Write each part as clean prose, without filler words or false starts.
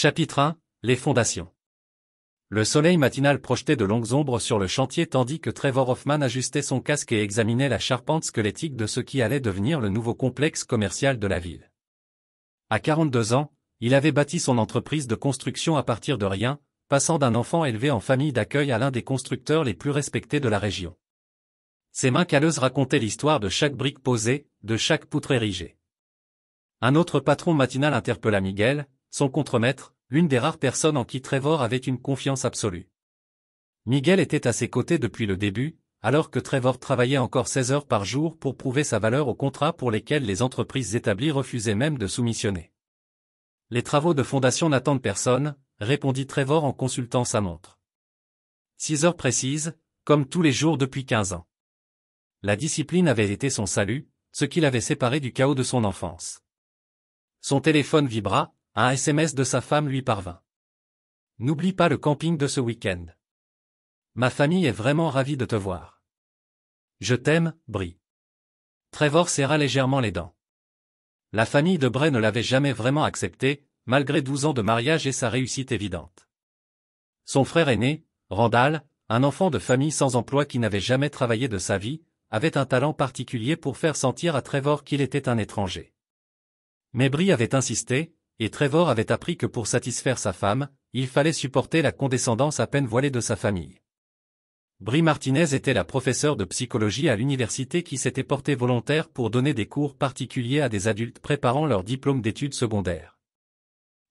Chapitre 1. Les fondations. Le soleil matinal projetait de longues ombres sur le chantier tandis que Trevor Hoffman ajustait son casque et examinait la charpente squelettique de ce qui allait devenir le nouveau complexe commercial de la ville. À 42 ans, il avait bâti son entreprise de construction à partir de rien, passant d'un enfant élevé en famille d'accueil à l'un des constructeurs les plus respectés de la région. Ses mains calleuses racontaient l'histoire de chaque brique posée, de chaque poutre érigée. Un autre patron matinal interpella Miguel, son contremaître, l'une des rares personnes en qui Trevor avait une confiance absolue. Miguel était à ses côtés depuis le début, alors que Trevor travaillait encore 16 heures par jour pour prouver sa valeur aux contrats pour lesquels les entreprises établies refusaient même de soumissionner. Les travaux de fondation n'attendent personne, répondit Trevor en consultant sa montre. 6 heures précises, comme tous les jours depuis 15 ans. La discipline avait été son salut, ce qui l'avait séparé du chaos de son enfance. Son téléphone vibra, un SMS de sa femme lui parvint. N'oublie pas le camping de ce week-end. Ma famille est vraiment ravie de te voir. Je t'aime, Brie. Trevor serra légèrement les dents. La famille de Bray ne l'avait jamais vraiment accepté, malgré 12 ans de mariage et sa réussite évidente. Son frère aîné, Randall, un enfant de famille sans emploi qui n'avait jamais travaillé de sa vie, avait un talent particulier pour faire sentir à Trevor qu'il était un étranger. Mais Brie avait insisté, et Trevor avait appris que pour satisfaire sa femme, il fallait supporter la condescendance à peine voilée de sa famille. Brie Martinez était la professeure de psychologie à l'université qui s'était portée volontaire pour donner des cours particuliers à des adultes préparant leur diplôme d'études secondaires.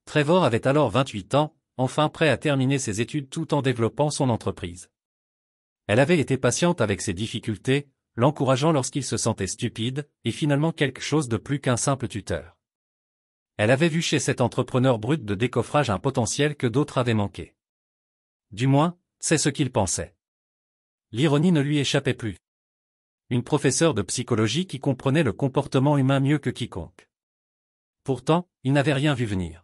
Trevor avait alors 28 ans, enfin prêt à terminer ses études tout en développant son entreprise. Elle avait été patiente avec ses difficultés, l'encourageant lorsqu'il se sentait stupide, et finalement quelque chose de plus qu'un simple tuteur. Elle avait vu chez cet entrepreneur brut de décoffrage un potentiel que d'autres avaient manqué. Du moins, c'est ce qu'il pensait. L'ironie ne lui échappait plus. Une professeure de psychologie qui comprenait le comportement humain mieux que quiconque. Pourtant, il n'avait rien vu venir.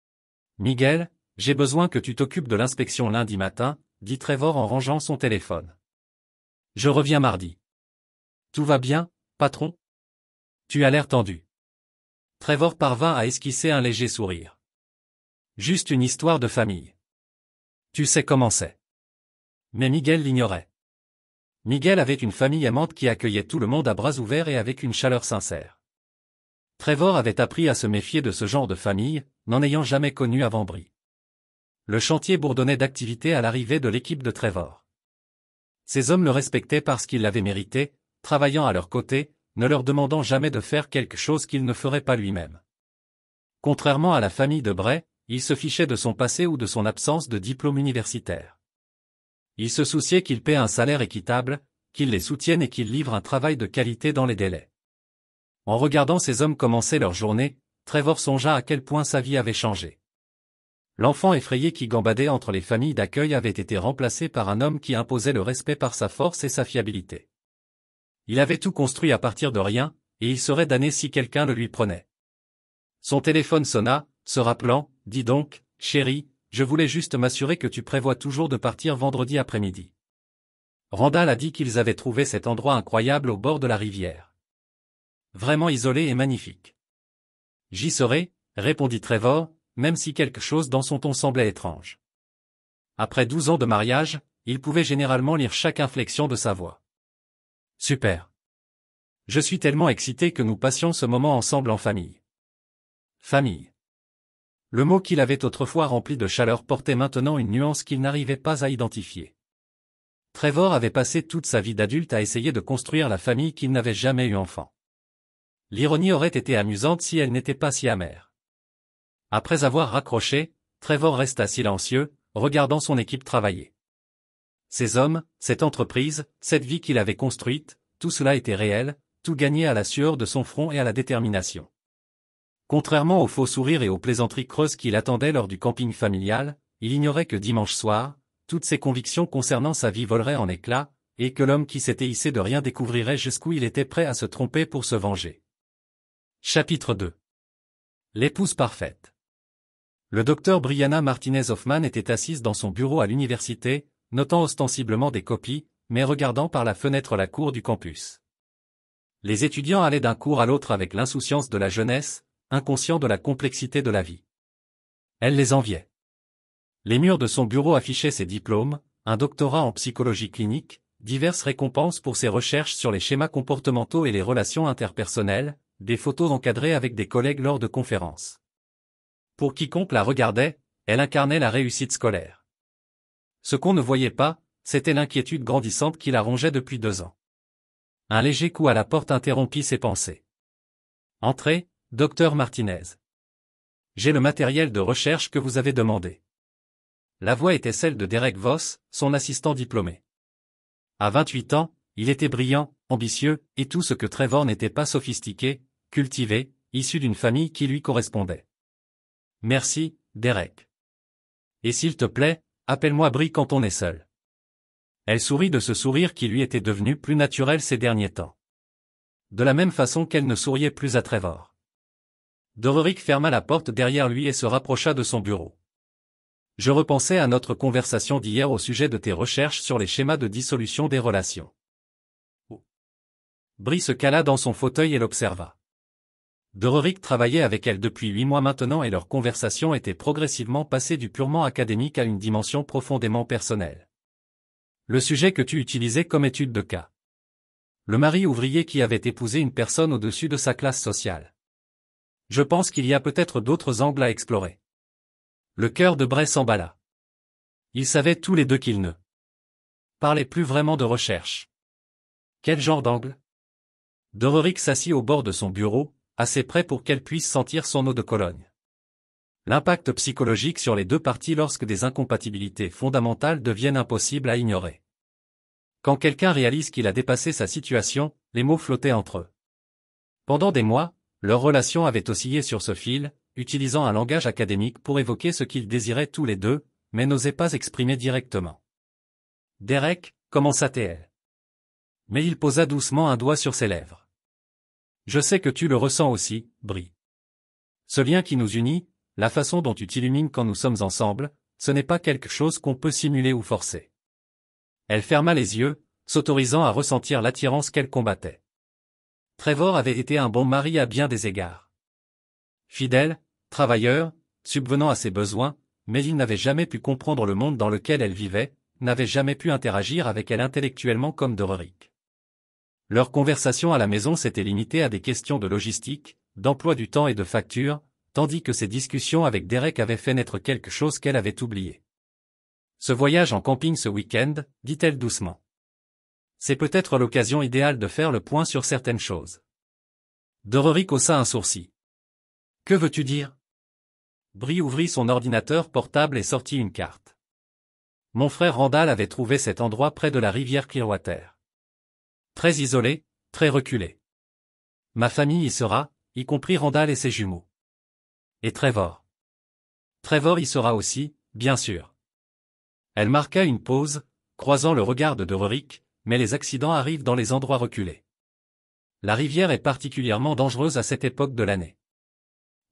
« Miguel, j'ai besoin que tu t'occupes de l'inspection lundi matin, » dit Trevor en rangeant son téléphone. « Je reviens mardi. »« Tout va bien, patron ? » Tu as l'air tendu. Trevor parvint à esquisser un léger sourire. Juste une histoire de famille. Tu sais comment c'est. Mais Miguel l'ignorait. Miguel avait une famille aimante qui accueillait tout le monde à bras ouverts et avec une chaleur sincère. Trevor avait appris à se méfier de ce genre de famille, n'en ayant jamais connu avant Brie. Le chantier bourdonnait d'activité à l'arrivée de l'équipe de Trevor. Ces hommes le respectaient parce qu'il l'avait mérité, travaillant à leur côté, ne leur demandant jamais de faire quelque chose qu'il ne ferait pas lui-même. Contrairement à la famille de Bray, il se fichait de son passé ou de son absence de diplôme universitaire. Il se souciait qu'il paie un salaire équitable, qu'il les soutienne et qu'il livre un travail de qualité dans les délais. En regardant ces hommes commencer leur journée, Trevor songea à quel point sa vie avait changé. L'enfant effrayé qui gambadait entre les familles d'accueil avait été remplacé par un homme qui imposait le respect par sa force et sa fiabilité. Il avait tout construit à partir de rien, et il serait damné si quelqu'un le lui prenait. Son téléphone sonna, se rappelant, « Dis donc, chérie, je voulais juste m'assurer que tu prévois toujours de partir vendredi après-midi. » Randall a dit qu'ils avaient trouvé cet endroit incroyable au bord de la rivière. Vraiment isolé et magnifique. « J'y serai, » répondit Trevor, même si quelque chose dans son ton semblait étrange. Après 12 ans de mariage, il pouvait généralement lire chaque inflexion de sa voix. Super. Je suis tellement excité que nous passions ce moment ensemble en famille. Famille. Le mot qu'il avait autrefois rempli de chaleur portait maintenant une nuance qu'il n'arrivait pas à identifier. Trevor avait passé toute sa vie d'adulte à essayer de construire la famille qu'il n'avait jamais eu enfant. L'ironie aurait été amusante si elle n'était pas si amère. Après avoir raccroché, Trevor resta silencieux, regardant son équipe travailler. Ces hommes, cette entreprise, cette vie qu'il avait construite, tout cela était réel, tout gagné à la sueur de son front et à la détermination. Contrairement aux faux sourires et aux plaisanteries creuses qu'il attendait lors du camping familial, il ignorait que dimanche soir, toutes ses convictions concernant sa vie voleraient en éclats, et que l'homme qui s'était hissé de rien découvrirait jusqu'où il était prêt à se tromper pour se venger. Chapitre 2. L'épouse parfaite. Le docteur Brianna Martinez Hoffman était assise dans son bureau à l'université, notant ostensiblement des copies, mais regardant par la fenêtre la cour du campus. Les étudiants allaient d'un cours à l'autre avec l'insouciance de la jeunesse, inconscients de la complexité de la vie. Elle les enviait. Les murs de son bureau affichaient ses diplômes, un doctorat en psychologie clinique, diverses récompenses pour ses recherches sur les schémas comportementaux et les relations interpersonnelles, des photos encadrées avec des collègues lors de conférences. Pour quiconque la regardait, elle incarnait la réussite scolaire. Ce qu'on ne voyait pas, c'était l'inquiétude grandissante qui la rongeait depuis 2 ans. Un léger coup à la porte interrompit ses pensées. Entrez, docteur Martinez. J'ai le matériel de recherche que vous avez demandé. La voix était celle de Derek Voss, son assistant diplômé. À 28 ans, il était brillant, ambitieux, et tout ce que Trevor n'était pas sophistiqué, cultivé, issu d'une famille qui lui correspondait. Merci, Derek. Et s'il te plaît, appelle-moi Brie quand on est seul. Elle sourit de ce sourire qui lui était devenu plus naturel ces derniers temps. De la même façon qu'elle ne souriait plus à Trevor. Dorerick ferma la porte derrière lui et se rapprocha de son bureau. Je repensais à notre conversation d'hier au sujet de tes recherches sur les schémas de dissolution des relations. Brie se cala dans son fauteuil et l'observa. Dorerick travaillait avec elle depuis 8 mois maintenant et leur conversation était progressivement passée du purement académique à une dimension profondément personnelle. Le sujet que tu utilisais comme étude de cas. Le mari ouvrier qui avait épousé une personne au-dessus de sa classe sociale. Je pense qu'il y a peut-être d'autres angles à explorer. Le cœur de Bray s'emballa. Ils savaient tous les deux qu'ils ne parlaient plus vraiment de recherche. Quel genre d'angle? Dorerick s'assit au bord de son bureau, assez près pour qu'elle puisse sentir son eau de Cologne. L'impact psychologique sur les deux parties lorsque des incompatibilités fondamentales deviennent impossibles à ignorer. Quand quelqu'un réalise qu'il a dépassé sa situation, les mots flottaient entre eux. Pendant des mois, leur relation avait oscillé sur ce fil, utilisant un langage académique pour évoquer ce qu'ils désiraient tous les deux, mais n'osaient pas exprimer directement. Derek, commença-t-elle. Mais il posa doucement un doigt sur ses lèvres. Je sais que tu le ressens aussi, Brie. Ce lien qui nous unit, la façon dont tu t'illumines quand nous sommes ensemble, ce n'est pas quelque chose qu'on peut simuler ou forcer. Elle ferma les yeux, s'autorisant à ressentir l'attirance qu'elle combattait. Trevor avait été un bon mari à bien des égards. Fidèle, travailleur, subvenant à ses besoins, mais il n'avait jamais pu comprendre le monde dans lequel elle vivait, n'avait jamais pu interagir avec elle intellectuellement comme Dorerick. Leur conversation à la maison s'était limitée à des questions de logistique, d'emploi du temps et de facture, tandis que ses discussions avec Derek avaient fait naître quelque chose qu'elle avait oublié. Ce voyage en camping ce week-end, dit-elle doucement. C'est peut-être l'occasion idéale de faire le point sur certaines choses. Dorerick haussa un sourcil. Que veux-tu dire? Brie ouvrit son ordinateur portable et sortit une carte. Mon frère Randall avait trouvé cet endroit près de la rivière Clearwater. Très isolé, très reculé. Ma famille y sera, y compris Randall et ses jumeaux. Et Trevor. Trevor y sera aussi, bien sûr. Elle marqua une pause, croisant le regard de Dorerick, mais les accidents arrivent dans les endroits reculés. La rivière est particulièrement dangereuse à cette époque de l'année.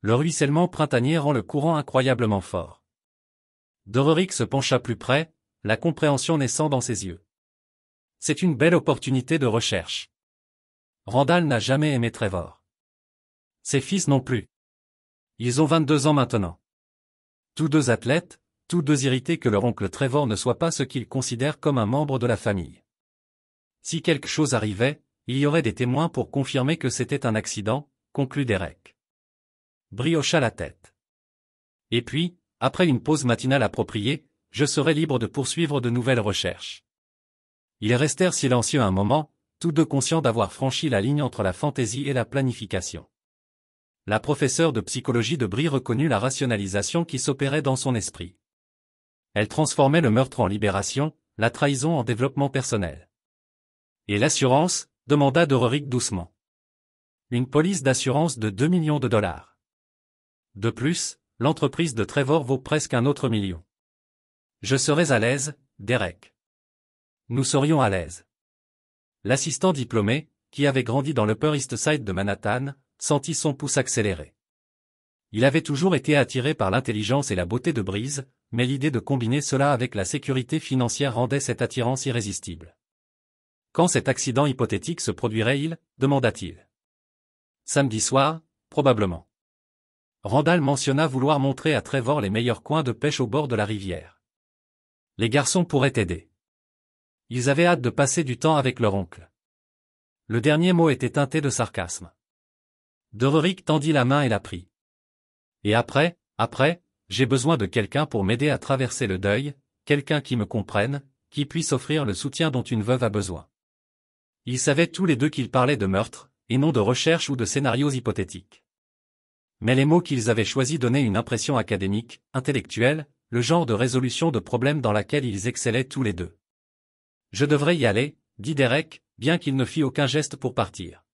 Le ruissellement printanier rend le courant incroyablement fort. Dorerick se pencha plus près, la compréhension naissant dans ses yeux. C'est une belle opportunité de recherche. Randall n'a jamais aimé Trevor. Ses fils non plus. Ils ont 22 ans maintenant. Tous deux athlètes, tous deux irrités que leur oncle Trevor ne soit pas ce qu'ils considèrent comme un membre de la famille. Si quelque chose arrivait, il y aurait des témoins pour confirmer que c'était un accident, conclut Derek. Brie hocha la tête. Et puis, après une pause matinale appropriée, je serai libre de poursuivre de nouvelles recherches. Ils restèrent silencieux un moment, tous deux conscients d'avoir franchi la ligne entre la fantaisie et la planification. La professeure de psychologie de Brie reconnut la rationalisation qui s'opérait dans son esprit. Elle transformait le meurtre en libération, la trahison en développement personnel. Et l'assurance, demanda Dorerick doucement. Une police d'assurance de 2 millions de dollars. De plus, l'entreprise de Trevor vaut presque un autre million. Je serais à l'aise, Derek. Nous serions à l'aise. L'assistant diplômé, qui avait grandi dans l'Upper East Side de Manhattan, sentit son pouce accélérer. Il avait toujours été attiré par l'intelligence et la beauté de Brie, mais l'idée de combiner cela avec la sécurité financière rendait cette attirance irrésistible. Quand cet accident hypothétique se produirait-il, demanda-t-il. Samedi soir, probablement. Randall mentionna vouloir montrer à Trevor les meilleurs coins de pêche au bord de la rivière. Les garçons pourraient aider. Ils avaient hâte de passer du temps avec leur oncle. Le dernier mot était teinté de sarcasme. Dererick tendit la main et la prit. Et après, j'ai besoin de quelqu'un pour m'aider à traverser le deuil, quelqu'un qui me comprenne, qui puisse offrir le soutien dont une veuve a besoin. Ils savaient tous les deux qu'ils parlaient de meurtre, et non de recherche ou de scénarios hypothétiques. Mais les mots qu'ils avaient choisis donnaient une impression académique, intellectuelle, le genre de résolution de problèmes dans laquelle ils excellaient tous les deux. Je devrais y aller, dit Derek, bien qu'il ne fit aucun geste pour partir.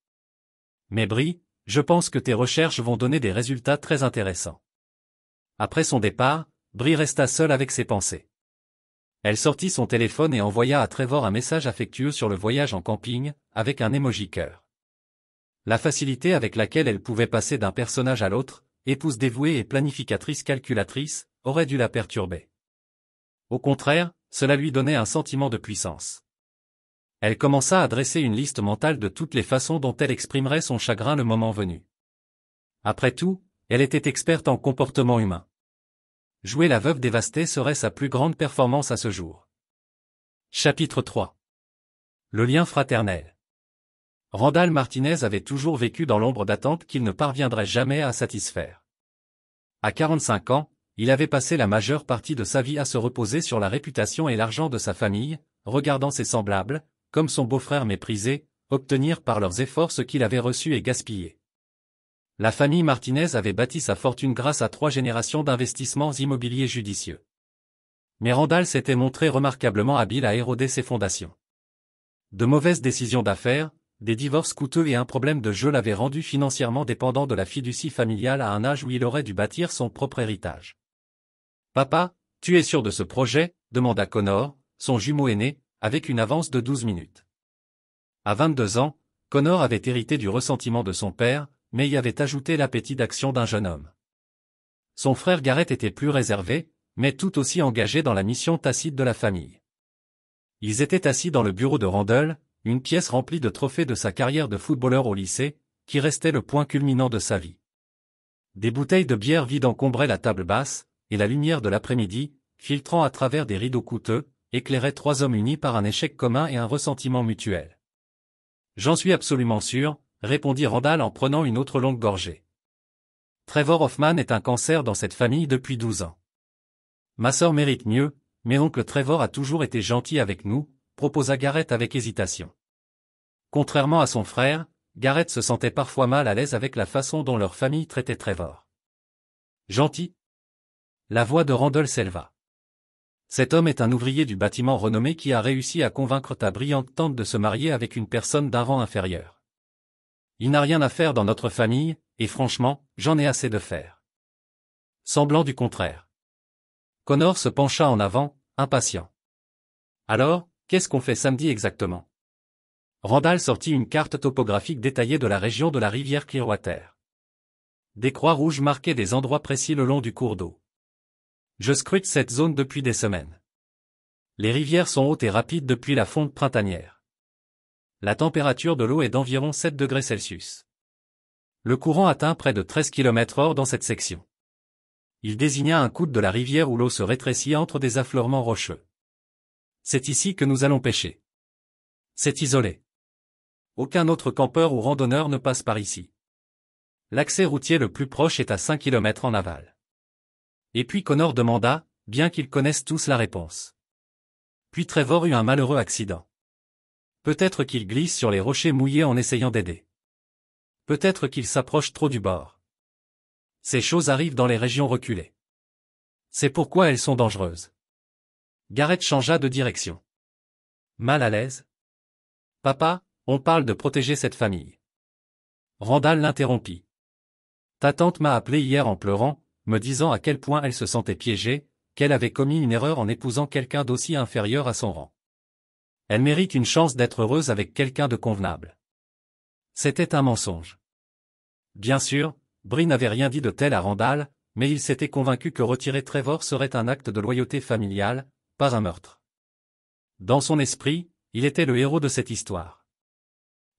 Mais Bree, je pense que tes recherches vont donner des résultats très intéressants. Après son départ, Bree resta seule avec ses pensées. Elle sortit son téléphone et envoya à Trevor un message affectueux sur le voyage en camping, avec un emoji cœur. La facilité avec laquelle elle pouvait passer d'un personnage à l'autre, épouse dévouée et planificatrice calculatrice, aurait dû la perturber. Au contraire, cela lui donnait un sentiment de puissance. Elle commença à dresser une liste mentale de toutes les façons dont elle exprimerait son chagrin le moment venu. Après tout, elle était experte en comportement humain. Jouer la veuve dévastée serait sa plus grande performance à ce jour. Chapitre 3. Le lien fraternel. Randall Martinez avait toujours vécu dans l'ombre d'attentes qu'il ne parviendrait jamais à satisfaire. À 45 ans, il avait passé la majeure partie de sa vie à se reposer sur la réputation et l'argent de sa famille, regardant ses semblables, comme son beau-frère méprisé, obtenir par leurs efforts ce qu'il avait reçu et gaspillé. La famille Martinez avait bâti sa fortune grâce à 3 générations d'investissements immobiliers judicieux. Mais Randall s'était montré remarquablement habile à éroder ses fondations. De mauvaises décisions d'affaires, des divorces coûteux et un problème de jeu l'avaient rendu financièrement dépendant de la fiducie familiale à un âge où il aurait dû bâtir son propre héritage. « Papa, tu es sûr de ce projet ?» demanda Connor, son jumeau aîné, avec une avance de 12 minutes. À 22 ans, Connor avait hérité du ressentiment de son père, mais y avait ajouté l'appétit d'action d'un jeune homme. Son frère Garrett était plus réservé, mais tout aussi engagé dans la mission tacite de la famille. Ils étaient assis dans le bureau de Randall, une pièce remplie de trophées de sa carrière de footballeur au lycée, qui restait le point culminant de sa vie. Des bouteilles de bière vide encombraient la table basse, et la lumière de l'après-midi, filtrant à travers des rideaux coûteux, éclairait 3 hommes unis par un échec commun et un ressentiment mutuel. « J'en suis absolument sûr, » répondit Randall en prenant une autre longue gorgée. Trevor Hoffman est un cancer dans cette famille depuis 12 ans. Ma sœur mérite mieux, mais oncle Trevor a toujours été gentil avec nous, proposa Garrett avec hésitation. Contrairement à son frère, Garrett se sentait parfois mal à l'aise avec la façon dont leur famille traitait Trevor. Gentil? La voix de Randall s'éleva. Cet homme est un ouvrier du bâtiment renommé qui a réussi à convaincre ta brillante tante de se marier avec une personne d'un rang inférieur. Il n'a rien à faire dans notre famille, et franchement, j'en ai assez de faire. Semblant du contraire. Connor se pencha en avant, impatient. Alors, qu'est-ce qu'on fait samedi exactement? Randall sortit une carte topographique détaillée de la région de la rivière Clearwater. Des croix rouges marquaient des endroits précis le long du cours d'eau. Je scrute cette zone depuis des semaines. Les rivières sont hautes et rapides depuis la fonte printanière. La température de l'eau est d'environ 7 degrés Celsius. Le courant atteint près de 13 km/h dans cette section. Il désigna un coude de la rivière où l'eau se rétrécit entre des affleurements rocheux. C'est ici que nous allons pêcher. C'est isolé. Aucun autre campeur ou randonneur ne passe par ici. L'accès routier le plus proche est à 5 km en aval. Et puis Connor demanda, bien qu'ils connaissent tous la réponse. Puis Trevor eut un malheureux accident. Peut-être qu'il glisse sur les rochers mouillés en essayant d'aider. Peut-être qu'il s'approche trop du bord. Ces choses arrivent dans les régions reculées. C'est pourquoi elles sont dangereuses. Garrett changea de direction. Mal à l'aise? Papa, on parle de protéger cette famille. Randall l'interrompit. Ta tante m'a appelé hier en pleurant, me disant à quel point elle se sentait piégée, qu'elle avait commis une erreur en épousant quelqu'un d'aussi inférieur à son rang. Elle mérite une chance d'être heureuse avec quelqu'un de convenable. C'était un mensonge. Bien sûr, Bree n'avait rien dit de tel à Randall, mais il s'était convaincu que retirer Trevor serait un acte de loyauté familiale, pas un meurtre. Dans son esprit, il était le héros de cette histoire.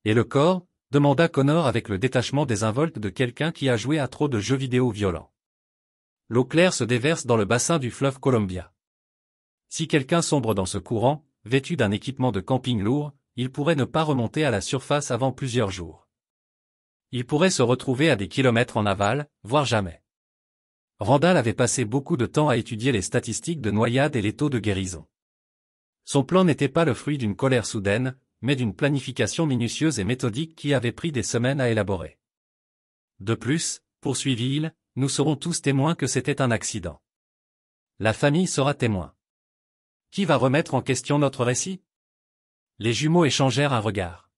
Et le corps, demanda Connor avec le détachement désinvolte de quelqu'un qui a joué à trop de jeux vidéo violents. L'eau claire se déverse dans le bassin du fleuve Columbia. Si quelqu'un sombre dans ce courant, vêtu d'un équipement de camping lourd, il pourrait ne pas remonter à la surface avant plusieurs jours. Il pourrait se retrouver à des kilomètres en aval, voire jamais. Randall avait passé beaucoup de temps à étudier les statistiques de noyade et les taux de guérison. Son plan n'était pas le fruit d'une colère soudaine, mais d'une planification minutieuse et méthodique qui avait pris des semaines à élaborer. De plus, poursuivit-il, nous serons tous témoins que c'était un accident. La famille sera témoin. Qui va remettre en question notre récit? Les jumeaux échangèrent un regard.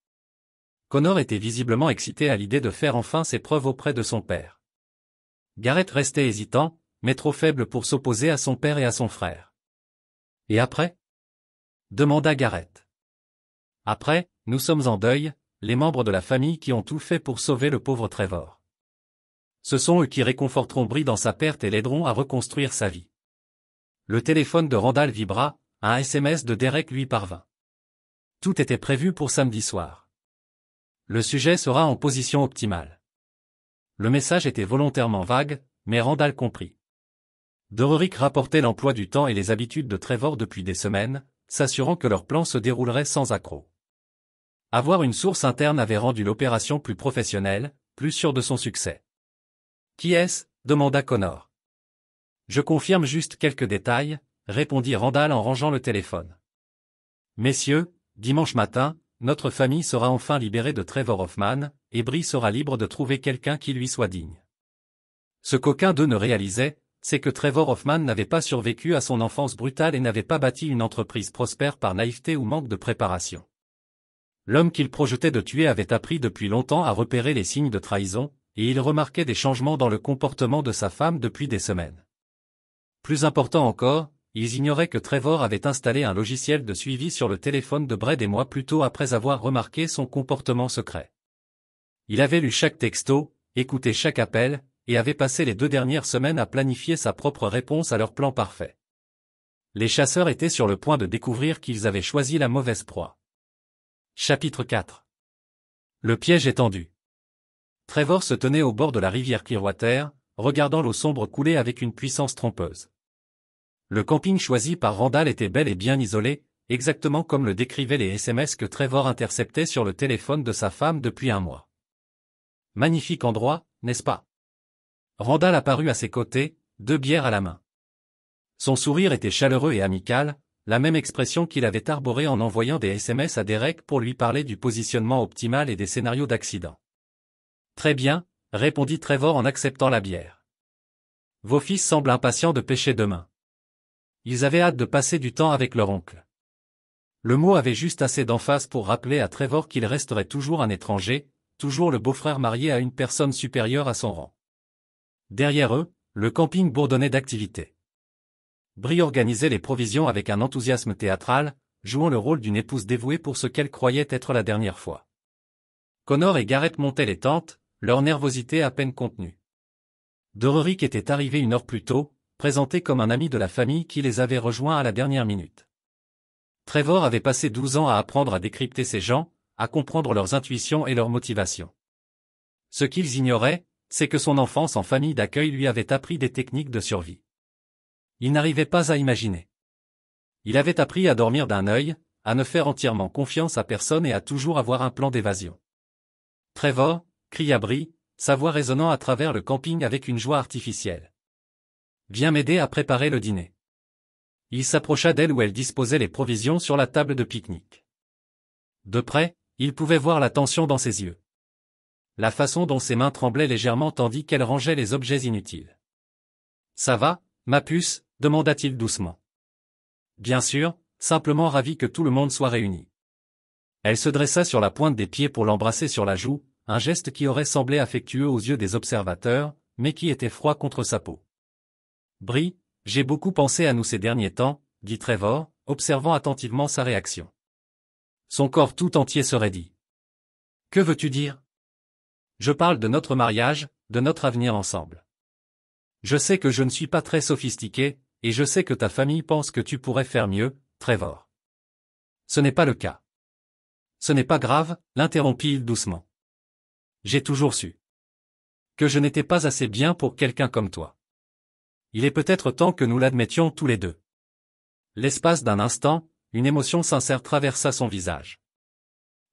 Connor était visiblement excité à l'idée de faire enfin ses preuves auprès de son père. Garrett restait hésitant, mais trop faible pour s'opposer à son père et à son frère. Et après? Demanda Garrett. Après, nous sommes en deuil, les membres de la famille qui ont tout fait pour sauver le pauvre Trevor. Ce sont eux qui réconforteront Bree dans sa perte et l'aideront à reconstruire sa vie. Le téléphone de Randall vibra, un SMS de Derek lui parvint. Tout était prévu pour samedi soir. Le sujet sera en position optimale. Le message était volontairement vague, mais Randall comprit. Dorerick rapportait l'emploi du temps et les habitudes de Trevor depuis des semaines, s'assurant que leur plan se déroulerait sans accroc. Avoir une source interne avait rendu l'opération plus professionnelle, plus sûre de son succès. « Qui est-ce » demanda Connor. « Je confirme juste quelques détails », répondit Randall en rangeant le téléphone. « Messieurs, dimanche matin, notre famille sera enfin libérée de Trevor Hoffman, et Bree sera libre de trouver quelqu'un qui lui soit digne. » Ce qu'aucun d'eux ne réalisait, c'est que Trevor Hoffman n'avait pas survécu à son enfance brutale et n'avait pas bâti une entreprise prospère par naïveté ou manque de préparation. L'homme qu'il projetait de tuer avait appris depuis longtemps à repérer les signes de trahison, et il remarquait des changements dans le comportement de sa femme depuis des semaines. Plus important encore, ils ignoraient que Trevor avait installé un logiciel de suivi sur le téléphone de Bree des mois plus tôt après avoir remarqué son comportement secret. Il avait lu chaque texto, écouté chaque appel, et avait passé les 2 dernières semaines à planifier sa propre réponse à leur plan parfait. Les chasseurs étaient sur le point de découvrir qu'ils avaient choisi la mauvaise proie. Chapitre 4. Le piège est tendu. Trevor se tenait au bord de la rivière Clearwater, regardant l'eau sombre couler avec une puissance trompeuse. Le camping choisi par Randall était bel et bien isolé, exactement comme le décrivaient les SMS que Trevor interceptait sur le téléphone de sa femme depuis un mois. Magnifique endroit, n'est-ce pas? Randall apparut à ses côtés, 2 bières à la main. Son sourire était chaleureux et amical, la même expression qu'il avait arborée en envoyant des SMS à Derek pour lui parler du positionnement optimal et des scénarios d'accident. Très bien, répondit Trevor en acceptant la bière. Vos fils semblent impatients de pêcher demain. Ils avaient hâte de passer du temps avec leur oncle. Le mot avait juste assez d'emphase pour rappeler à Trevor qu'il resterait toujours un étranger, toujours le beau-frère marié à une personne supérieure à son rang. Derrière eux, le camping bourdonnait d'activité. Bree organisait les provisions avec un enthousiasme théâtral, jouant le rôle d'une épouse dévouée pour ce qu'elle croyait être la dernière fois. Connor et Garrett montaient les tentes, leur nervosité à peine contenue. Dorerick était arrivé 1 heure plus tôt, présenté comme un ami de la famille qui les avait rejoints à la dernière minute. Trevor avait passé 12 ans à apprendre à décrypter ces gens, à comprendre leurs intuitions et leurs motivations. Ce qu'ils ignoraient, c'est que son enfance en famille d'accueil lui avait appris des techniques de survie. Il n'arrivait pas à imaginer. Il avait appris à dormir d'un œil, à ne faire entièrement confiance à personne et à toujours avoir un plan d'évasion. Trevor, cria Bree, sa voix résonnant à travers le camping avec une joie artificielle. Viens m'aider à préparer le dîner. Il s'approcha d'elle où elle disposait les provisions sur la table de pique-nique. De près, il pouvait voir la tension dans ses yeux. La façon dont ses mains tremblaient légèrement tandis qu'elle rangeait les objets inutiles. Ça va, ma puce, demanda-t-il doucement. Bien sûr, simplement ravi que tout le monde soit réuni. Elle se dressa sur la pointe des pieds pour l'embrasser sur la joue, un geste qui aurait semblé affectueux aux yeux des observateurs, mais qui était froid contre sa peau. Bree, j'ai beaucoup pensé à nous ces derniers temps, dit Trevor, observant attentivement sa réaction. Son corps tout entier se raidit. Que veux-tu dire? Je parle de notre mariage, de notre avenir ensemble. Je sais que je ne suis pas très sophistiqué, et je sais que ta famille pense que tu pourrais faire mieux, Trevor. Ce n'est pas le cas. Ce n'est pas grave, l'interrompit-il doucement. J'ai toujours su que je n'étais pas assez bien pour quelqu'un comme toi. Il est peut-être temps que nous l'admettions tous les deux. L'espace d'un instant, une émotion sincère traversa son visage.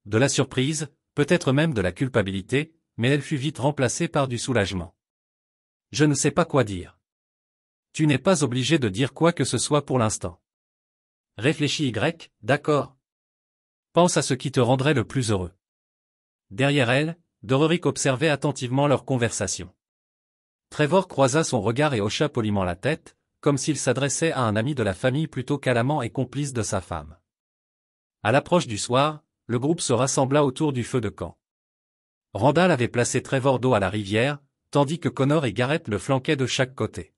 De la surprise, peut-être même de la culpabilité, mais elle fut vite remplacée par du soulagement. Je ne sais pas quoi dire. Tu n'es pas obligé de dire quoi que ce soit pour l'instant. Réfléchis d'accord. Pense à ce qui te rendrait le plus heureux. Derrière elle, Dororik observait attentivement leur conversation. Trevor croisa son regard et hocha poliment la tête, comme s'il s'adressait à un ami de la famille plutôt qu'à l'amant et complice de sa femme. À l'approche du soir, le groupe se rassembla autour du feu de camp. Randall avait placé Trevor dos à la rivière, tandis que Connor et Garrett le flanquaient de chaque côté.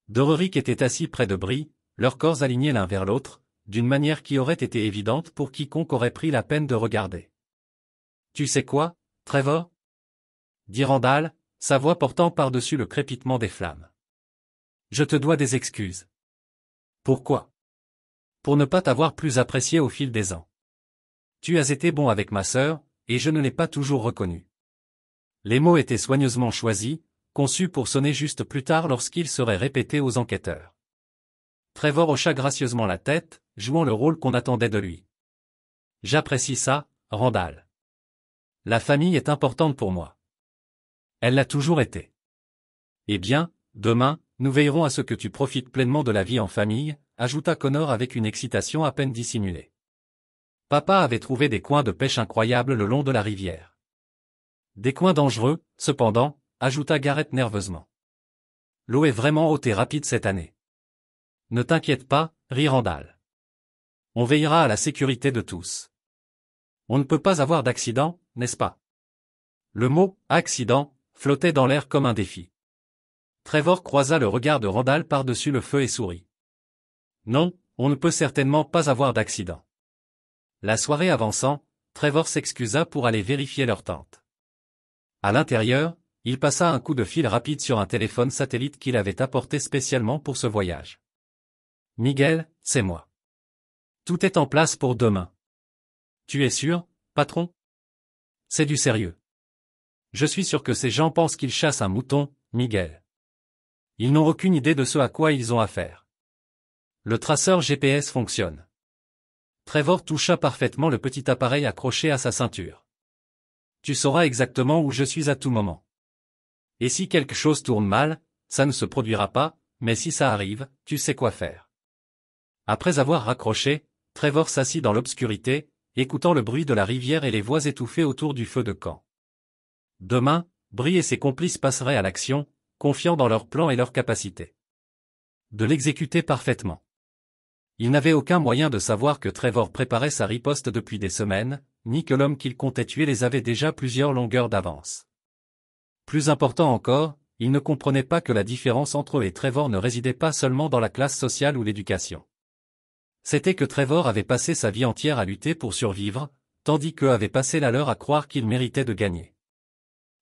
Dororik était assis près de Bree, leurs corps alignés l'un vers l'autre, d'une manière qui aurait été évidente pour quiconque aurait pris la peine de regarder. « Tu sais quoi, Trevor » dit Randall, sa voix portant par-dessus le crépitement des flammes. « Je te dois des excuses. » Pourquoi ? Pour ne pas t'avoir plus apprécié au fil des ans. Tu as été bon avec ma sœur, et je ne l'ai pas toujours reconnu. Les mots étaient soigneusement choisis, conçus pour sonner juste plus tard lorsqu'ils seraient répétés aux enquêteurs. Trevor hocha gracieusement la tête, jouant le rôle qu'on attendait de lui. J'apprécie ça, Randall. La famille est importante pour moi. Elle l'a toujours été. Eh bien, demain, nous veillerons à ce que tu profites pleinement de la vie en famille, ajouta Connor avec une excitation à peine dissimulée. Papa avait trouvé des coins de pêche incroyables le long de la rivière. Des coins dangereux, cependant, ajouta Garrett nerveusement. L'eau est vraiment haute et rapide cette année. Ne t'inquiète pas, rit Randall. On veillera à la sécurité de tous. On ne peut pas avoir d'accident, n'est-ce pas? Le mot « accident » flottait dans l'air comme un défi. Trevor croisa le regard de Randall par-dessus le feu et sourit. Non, on ne peut certainement pas avoir d'accident. La soirée avançant, Trevor s'excusa pour aller vérifier leur tente. À l'intérieur, il passa un coup de fil rapide sur un téléphone satellite qu'il avait apporté spécialement pour ce voyage. « Miguel, c'est moi. Tout est en place pour demain. Tu es sûr, patron? C'est du sérieux. Je suis sûr que ces gens pensent qu'ils chassent un mouton, Miguel. Ils n'ont aucune idée de ce à quoi ils ont affaire. Le traceur GPS fonctionne. » Trevor toucha parfaitement le petit appareil accroché à sa ceinture. « Tu sauras exactement où je suis à tout moment. Et si quelque chose tourne mal, ça ne se produira pas, mais si ça arrive, tu sais quoi faire. » Après avoir raccroché, Trevor s'assit dans l'obscurité, écoutant le bruit de la rivière et les voix étouffées autour du feu de camp. Demain, Bree et ses complices passeraient à l'action, confiants dans leur plan et leur capacité de l'exécuter parfaitement. Il n'avait aucun moyen de savoir que Trevor préparait sa riposte depuis des semaines, ni que l'homme qu'il comptait tuer les avait déjà plusieurs longueurs d'avance. Plus important encore, il ne comprenait pas que la différence entre eux et Trevor ne résidait pas seulement dans la classe sociale ou l'éducation. C'était que Trevor avait passé sa vie entière à lutter pour survivre, tandis qu'eux avaient passé la leur à croire qu'ils méritaient de gagner.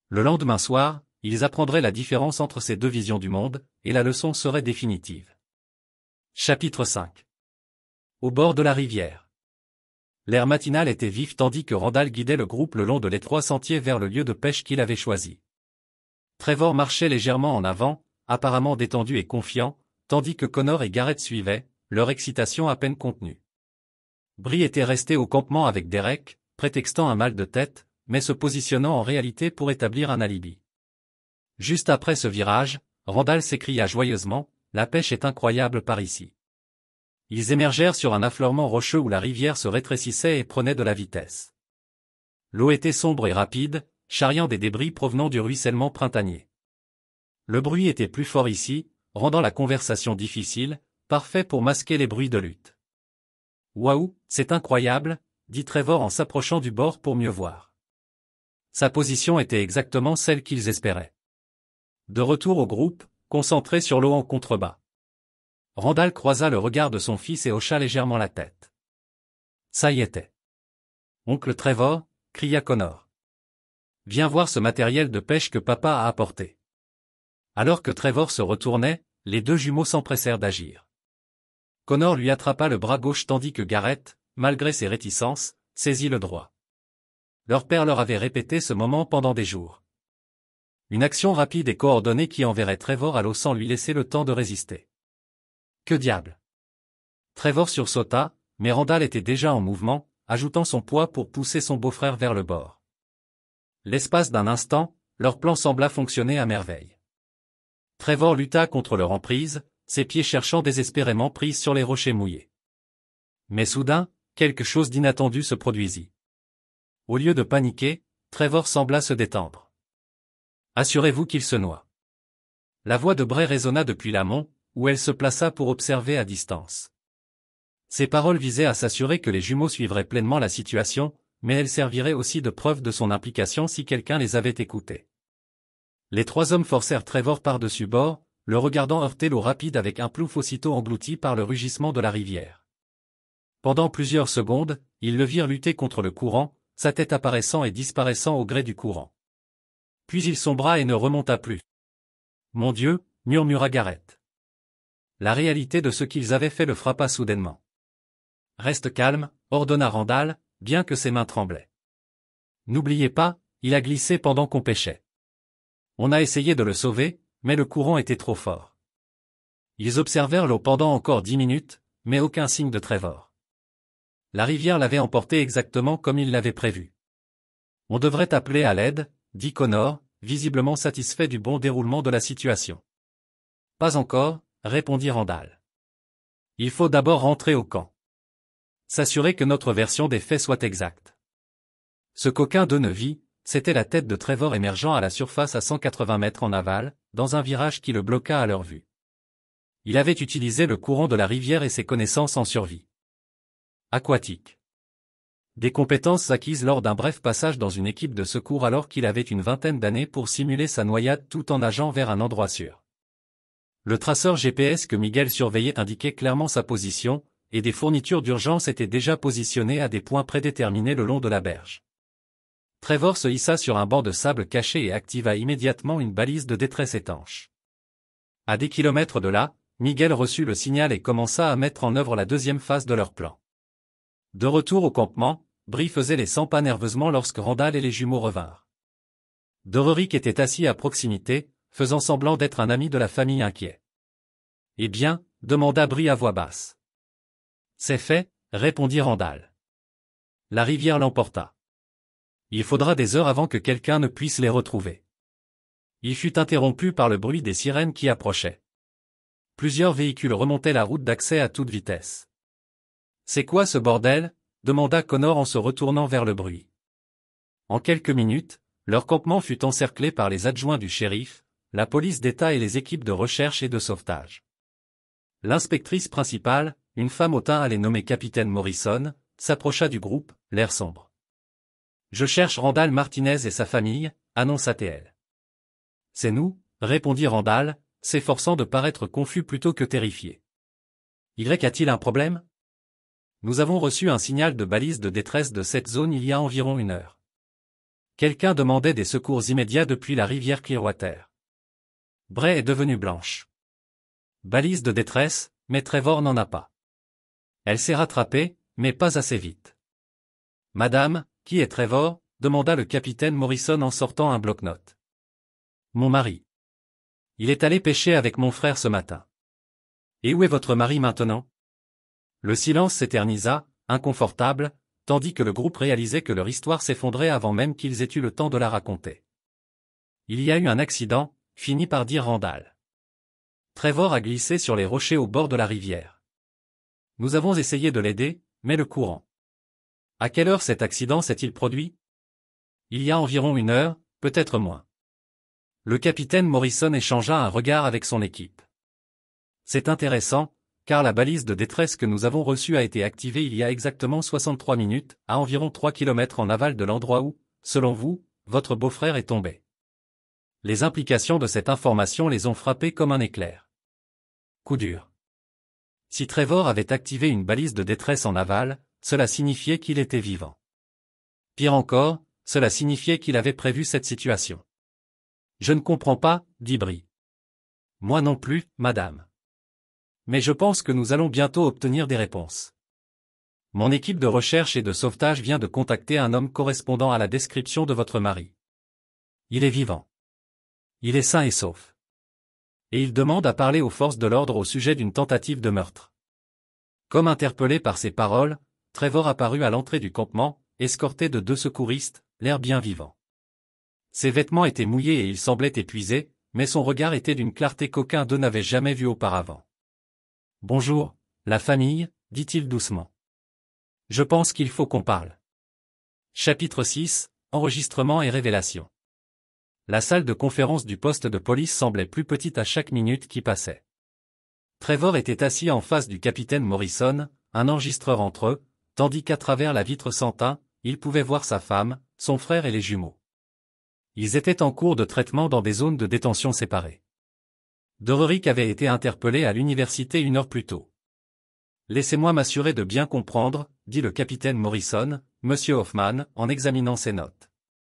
Le lendemain soir, ils apprendraient la différence entre ces deux visions du monde, et la leçon serait définitive. Chapitre 5. Au bord de la rivière. L'air matinal était vif tandis que Randall guidait le groupe le long de l'étroit sentier vers le lieu de pêche qu'il avait choisi. Trevor marchait légèrement en avant, apparemment détendu et confiant, tandis que Connor et Garrett suivaient, leur excitation à peine contenue. Bree était resté au campement avec Derek, prétextant un mal de tête, mais se positionnant en réalité pour établir un alibi. Juste après ce virage, Randall s'écria joyeusement, « La pêche est incroyable par ici. » Ils émergèrent sur un affleurement rocheux où la rivière se rétrécissait et prenait de la vitesse. L'eau était sombre et rapide, charriant des débris provenant du ruissellement printanier. Le bruit était plus fort ici, rendant la conversation difficile, parfait pour masquer les bruits de lutte. « Waouh, c'est incroyable !» dit Trevor en s'approchant du bord pour mieux voir. Sa position était exactement celle qu'ils espéraient. De retour au groupe, concentré sur l'eau en contrebas. Randall croisa le regard de son fils et hocha légèrement la tête. Ça y était. Oncle Trevor, cria Connor. Viens voir ce matériel de pêche que papa a apporté. Alors que Trevor se retournait, les deux jumeaux s'empressèrent d'agir. Connor lui attrapa le bras gauche tandis que Garrett, malgré ses réticences, saisit le droit. Leur père leur avait répété ce moment pendant des jours. Une action rapide et coordonnée qui enverrait Trevor à l'eau sans lui laisser le temps de résister. Que diable! Trevor sursauta, mais Randall était déjà en mouvement, ajoutant son poids pour pousser son beau-frère vers le bord. L'espace d'un instant, leur plan sembla fonctionner à merveille. Trevor lutta contre leur emprise, ses pieds cherchant désespérément prise sur les rochers mouillés. Mais soudain, quelque chose d'inattendu se produisit. Au lieu de paniquer, Trevor sembla se détendre. Assurez-vous qu'il se noie. La voix de Bray résonna depuis l'amont, où elle se plaça pour observer à distance. Ces paroles visaient à s'assurer que les jumeaux suivraient pleinement la situation, mais elles serviraient aussi de preuve de son implication si quelqu'un les avait écoutés. Les trois hommes forcèrent Trevor par-dessus bord, le regardant heurter l'eau rapide avec un plouf aussitôt englouti par le rugissement de la rivière. Pendant plusieurs secondes, ils le virent lutter contre le courant, sa tête apparaissant et disparaissant au gré du courant. Puis il sombra et ne remonta plus. « Mon Dieu » murmura Garrett. La réalité de ce qu'ils avaient fait le frappa soudainement. « Reste calme » ordonna Randall, bien que ses mains tremblaient. « N'oubliez pas, il a glissé pendant qu'on pêchait. On a essayé de le sauver, mais le courant était trop fort. » Ils observèrent l'eau pendant encore 10 minutes, mais aucun signe de Trevor. La rivière l'avait emporté exactement comme il l'avait prévu. « On devrait appeler à l'aide » dit Connor, visiblement satisfait du bon déroulement de la situation. « Pas encore » répondit Randall. « Il faut d'abord rentrer au camp. S'assurer que notre version des faits soit exacte. » Ce qu'aucun d'eux ne vit, c'était la tête de Trevor émergeant à la surface à 180 mètres en aval, dans un virage qui le bloqua à leur vue. Il avait utilisé le courant de la rivière et ses connaissances en survie aquatique. Des compétences acquises lors d'un bref passage dans une équipe de secours alors qu'il avait une vingtaine d'années pour simuler sa noyade tout en nageant vers un endroit sûr. Le traceur GPS que Miguel surveillait indiquait clairement sa position, et des fournitures d'urgence étaient déjà positionnées à des points prédéterminés le long de la berge. Trevor se hissa sur un banc de sable caché et activa immédiatement une balise de détresse étanche. À des kilomètres de là, Miguel reçut le signal et commença à mettre en œuvre la deuxième phase de leur plan. De retour au campement, Brie faisait les 100 pas nerveusement lorsque Randall et les jumeaux revinrent. Dorerick était assis à proximité, faisant semblant d'être un ami de la famille inquiet. « Eh bien » demanda Brie à voix basse. « C'est fait » répondit Randall. La rivière l'emporta. Il faudra des heures avant que quelqu'un ne puisse les retrouver. Il fut interrompu par le bruit des sirènes qui approchaient. Plusieurs véhicules remontaient la route d'accès à toute vitesse. « C'est quoi ce bordel » demanda Connor en se retournant vers le bruit. En quelques minutes, leur campement fut encerclé par les adjoints du shérif, la police d'État et les équipes de recherche et de sauvetage. L'inspectrice principale, une femme au teint allée nommée Capitaine Morrison, s'approcha du groupe, l'air sombre. « Je cherche Randall Martinez et sa famille » annonça-t-elle. « C'est nous » répondit Randall, s'efforçant de paraître confus plutôt que terrifié. « Y a-t-il un problème ? Nous avons reçu un signal de balise de détresse de cette zone il y a environ 1 heure. Quelqu'un demandait des secours immédiats depuis la rivière Clearwater. Bray est devenue blanche. Balise de détresse, mais Trevor n'en a pas. Elle s'est rattrapée, mais pas assez vite. « Madame, qui est Trevor » demanda le capitaine Morrison en sortant un bloc-notes. « Mon mari. Il est allé pêcher avec mon frère ce matin. »« Et où est votre mari maintenant ?» Le silence s'éternisa, inconfortable, tandis que le groupe réalisait que leur histoire s'effondrait avant même qu'ils aient eu le temps de la raconter. « Il y a eu un accident » finit par dire Randall. Trevor a glissé sur les rochers au bord de la rivière. Nous avons essayé de l'aider, mais le courant. À quelle heure cet accident s'est-il produit? Il y a environ 1 heure, peut-être moins. Le capitaine Morrison échangea un regard avec son équipe. C'est intéressant, car la balise de détresse que nous avons reçue a été activée il y a exactement 63 minutes, à environ 3 km en aval de l'endroit où, selon vous, votre beau-frère est tombé. Les implications de cette information les ont frappés comme un éclair. Coup dur. Si Trevor avait activé une balise de détresse en aval, cela signifiait qu'il était vivant. Pire encore, cela signifiait qu'il avait prévu cette situation. « Je ne comprends pas » dit Brie. « Moi non plus, madame. Mais je pense que nous allons bientôt obtenir des réponses. » Mon équipe de recherche et de sauvetage vient de contacter un homme correspondant à la description de votre mari. Il est vivant. Il est sain et sauf. Et il demande à parler aux forces de l'ordre au sujet d'une tentative de meurtre. Comme interpellé par ces paroles, Trevor apparut à l'entrée du campement, escorté de 2 secouristes, l'air bien vivant. Ses vêtements étaient mouillés et il semblait épuisé, mais son regard était d'une clarté qu'aucun d'eux n'avait jamais vue auparavant. « Bonjour, la famille, dit-il doucement. Je pense qu'il faut qu'on parle. » Chapitre 6, Enregistrement et révélation. La salle de conférence du poste de police semblait plus petite à chaque minute qui passait. Trevor était assis en face du capitaine Morrison, un enregistreur entre eux, tandis qu'à travers la vitre sans teint, il pouvait voir sa femme, son frère et les jumeaux. Ils étaient en cours de traitement dans des zones de détention séparées. Dorerick avait été interpellé à l'université 1 heure plus tôt. « Laissez-moi m'assurer de bien comprendre, » dit le capitaine Morrison, Monsieur Hoffman, en examinant ses notes.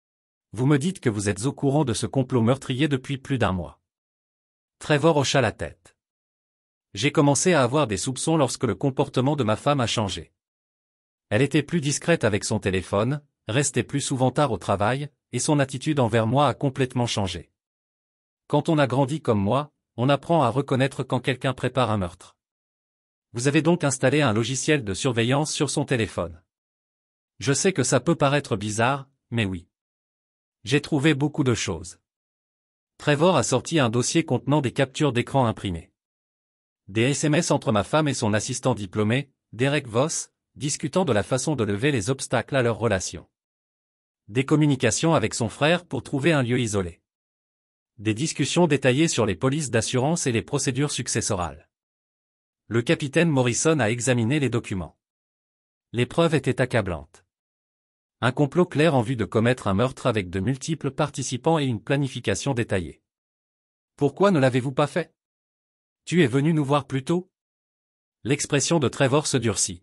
« Vous me dites que vous êtes au courant de ce complot meurtrier depuis plus d'1 mois. » Trevor hocha la tête. « J'ai commencé à avoir des soupçons lorsque le comportement de ma femme a changé. Elle était plus discrète avec son téléphone, restait plus souvent tard au travail, et son attitude envers moi a complètement changé. Quand on a grandi comme moi, on apprend à reconnaître quand quelqu'un prépare un meurtre. Vous avez donc installé un logiciel de surveillance sur son téléphone. Je sais que ça peut paraître bizarre, mais oui. J'ai trouvé beaucoup de choses. » Trevor a sorti un dossier contenant des captures d'écran imprimées. Des SMS entre ma femme et son assistant diplômé, Derek Voss, discutant de la façon de lever les obstacles à leur relation. Des communications avec son frère pour trouver un lieu isolé. Des discussions détaillées sur les polices d'assurance et les procédures successorales. Le capitaine Morrison a examiné les documents. Les preuves étaient accablantes. Un complot clair en vue de commettre un meurtre avec de multiples participants et une planification détaillée. « Pourquoi ne l'avez-vous pas fait ? Tu es venu nous voir plus tôt ?» L'expression de Trevor se durcit.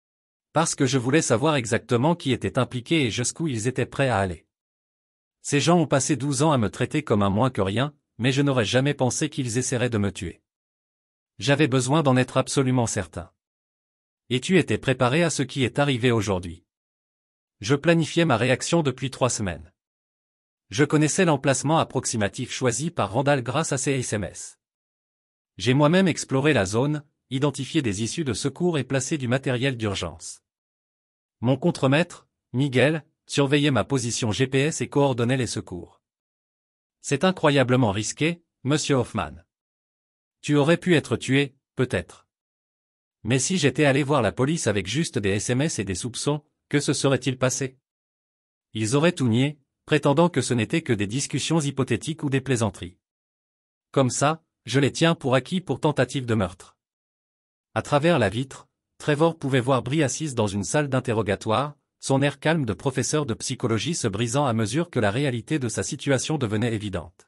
« Parce que je voulais savoir exactement qui était impliqué et jusqu'où ils étaient prêts à aller. Ces gens ont passé 12 ans à me traiter comme un moins que rien, mais je n'aurais jamais pensé qu'ils essaieraient de me tuer. J'avais besoin d'en être absolument certain. Et tu étais préparé à ce qui est arrivé aujourd'hui. Je planifiais ma réaction depuis 3 semaines. Je connaissais l'emplacement approximatif choisi par Randall grâce à ses SMS. J'ai moi-même exploré la zone, identifié des issues de secours et placé du matériel d'urgence. Mon contremaître, Miguel, surveillait ma position GPS et coordonnait les secours. C'est incroyablement risqué, Monsieur Hoffman. Tu aurais pu être tué, peut-être. Mais si j'étais allé voir la police avec juste des SMS et des soupçons, que se serait-il passé? Ils auraient tout nié, prétendant que ce n'était que des discussions hypothétiques ou des plaisanteries. Comme ça, je les tiens pour acquis pour tentative de meurtre. À travers la vitre, Trevor pouvait voir Bree assise dans une salle d'interrogatoire, son air calme de professeur de psychologie se brisant à mesure que la réalité de sa situation devenait évidente.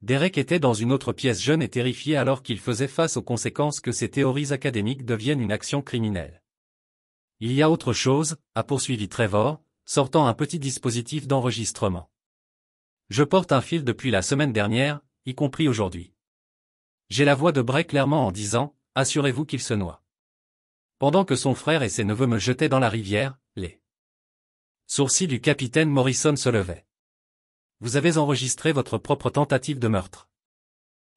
Derek était dans une autre pièce jeune et terrifié alors qu'il faisait face aux conséquences que ses théories académiques deviennent une action criminelle. « Il y a autre chose, » a poursuivi Trevor, sortant un petit dispositif d'enregistrement. « Je porte un fil depuis la semaine dernière, y compris aujourd'hui. J'ai la voix de Bray clairement en disant, assurez-vous qu'il se noie. Pendant que son frère et ses neveux me jetaient dans la rivière, les sourcils du capitaine Morrison se levaient. Vous avez enregistré votre propre tentative de meurtre.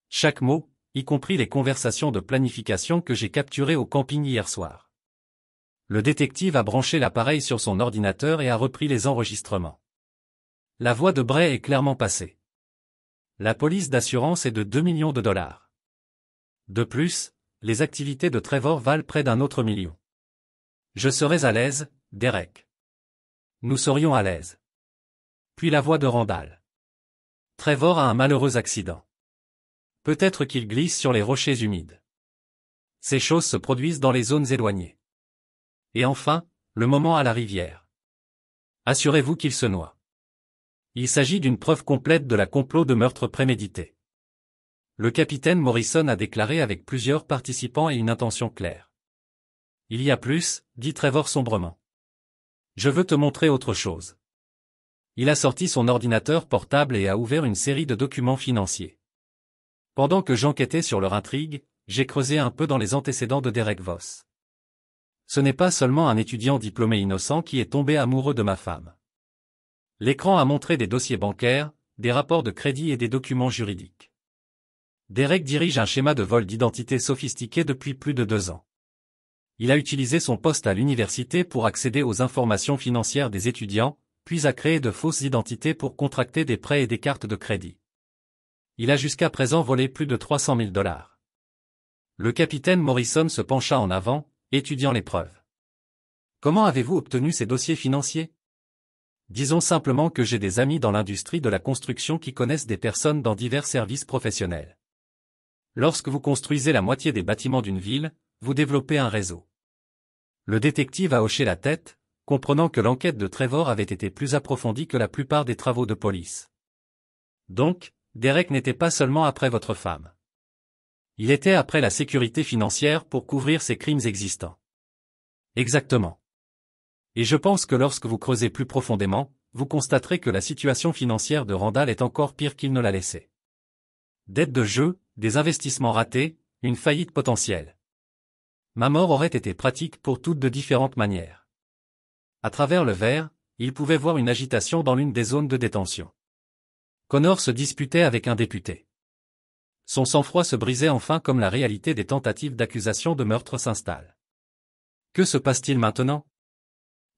Chaque mot, y compris les conversations de planification que j'ai capturées au camping hier soir. » Le détective a branché l'appareil sur son ordinateur et a repris les enregistrements. La voix de Bray est clairement passée. La police d'assurance est de 2 millions de dollars. De plus, les activités de Trevor valent près d'1 autre million. Je serais à l'aise, Derek. Nous serions à l'aise. Puis la voix de Randall. Trevor a un malheureux accident. Peut-être qu'il glisse sur les rochers humides. Ces choses se produisent dans les zones éloignées. Et enfin, le moment à la rivière. Assurez-vous qu'il se noie. Il s'agit d'une preuve complète de la complot de meurtre prémédité. Le capitaine Morrison a déclaré avec plusieurs participants et une intention claire. Il y a plus, dit Trevor sombrement. Je veux te montrer autre chose. Il a sorti son ordinateur portable et a ouvert une série de documents financiers. Pendant que j'enquêtais sur leur intrigue, j'ai creusé un peu dans les antécédents de Derek Voss. Ce n'est pas seulement un étudiant diplômé innocent qui est tombé amoureux de ma femme. L'écran a montré des dossiers bancaires, des rapports de crédit et des documents juridiques. Derek dirige un schéma de vol d'identité sophistiqué depuis plus de 2 ans. Il a utilisé son poste à l'université pour accéder aux informations financières des étudiants, puis a créé de fausses identités pour contracter des prêts et des cartes de crédit. Il a jusqu'à présent volé plus de 300 000 $. Le capitaine Morrison se pencha en avant, étudiant les preuves. Comment avez-vous obtenu ces dossiers financiers? Disons simplement que j'ai des amis dans l'industrie de la construction qui connaissent des personnes dans divers services professionnels. Lorsque vous construisez la moitié des bâtiments d'une ville, vous développez un réseau. Le détective a hoché la tête, comprenant que l'enquête de Trevor avait été plus approfondie que la plupart des travaux de police. Donc, Derek n'était pas seulement après votre femme. Il était après la sécurité financière pour couvrir ses crimes existants. Exactement. Et je pense que lorsque vous creusez plus profondément, vous constaterez que la situation financière de Randall est encore pire qu'il ne l'a laissé. Dettes de jeu, des investissements ratés, une faillite potentielle. Ma mort aurait été pratique pour toutes de différentes manières. À travers le verre, il pouvait voir une agitation dans l'une des zones de détention. Connor se disputait avec un député. Son sang-froid se brisait enfin comme la réalité des tentatives d'accusation de meurtre s'installe. Que se passe-t-il maintenant?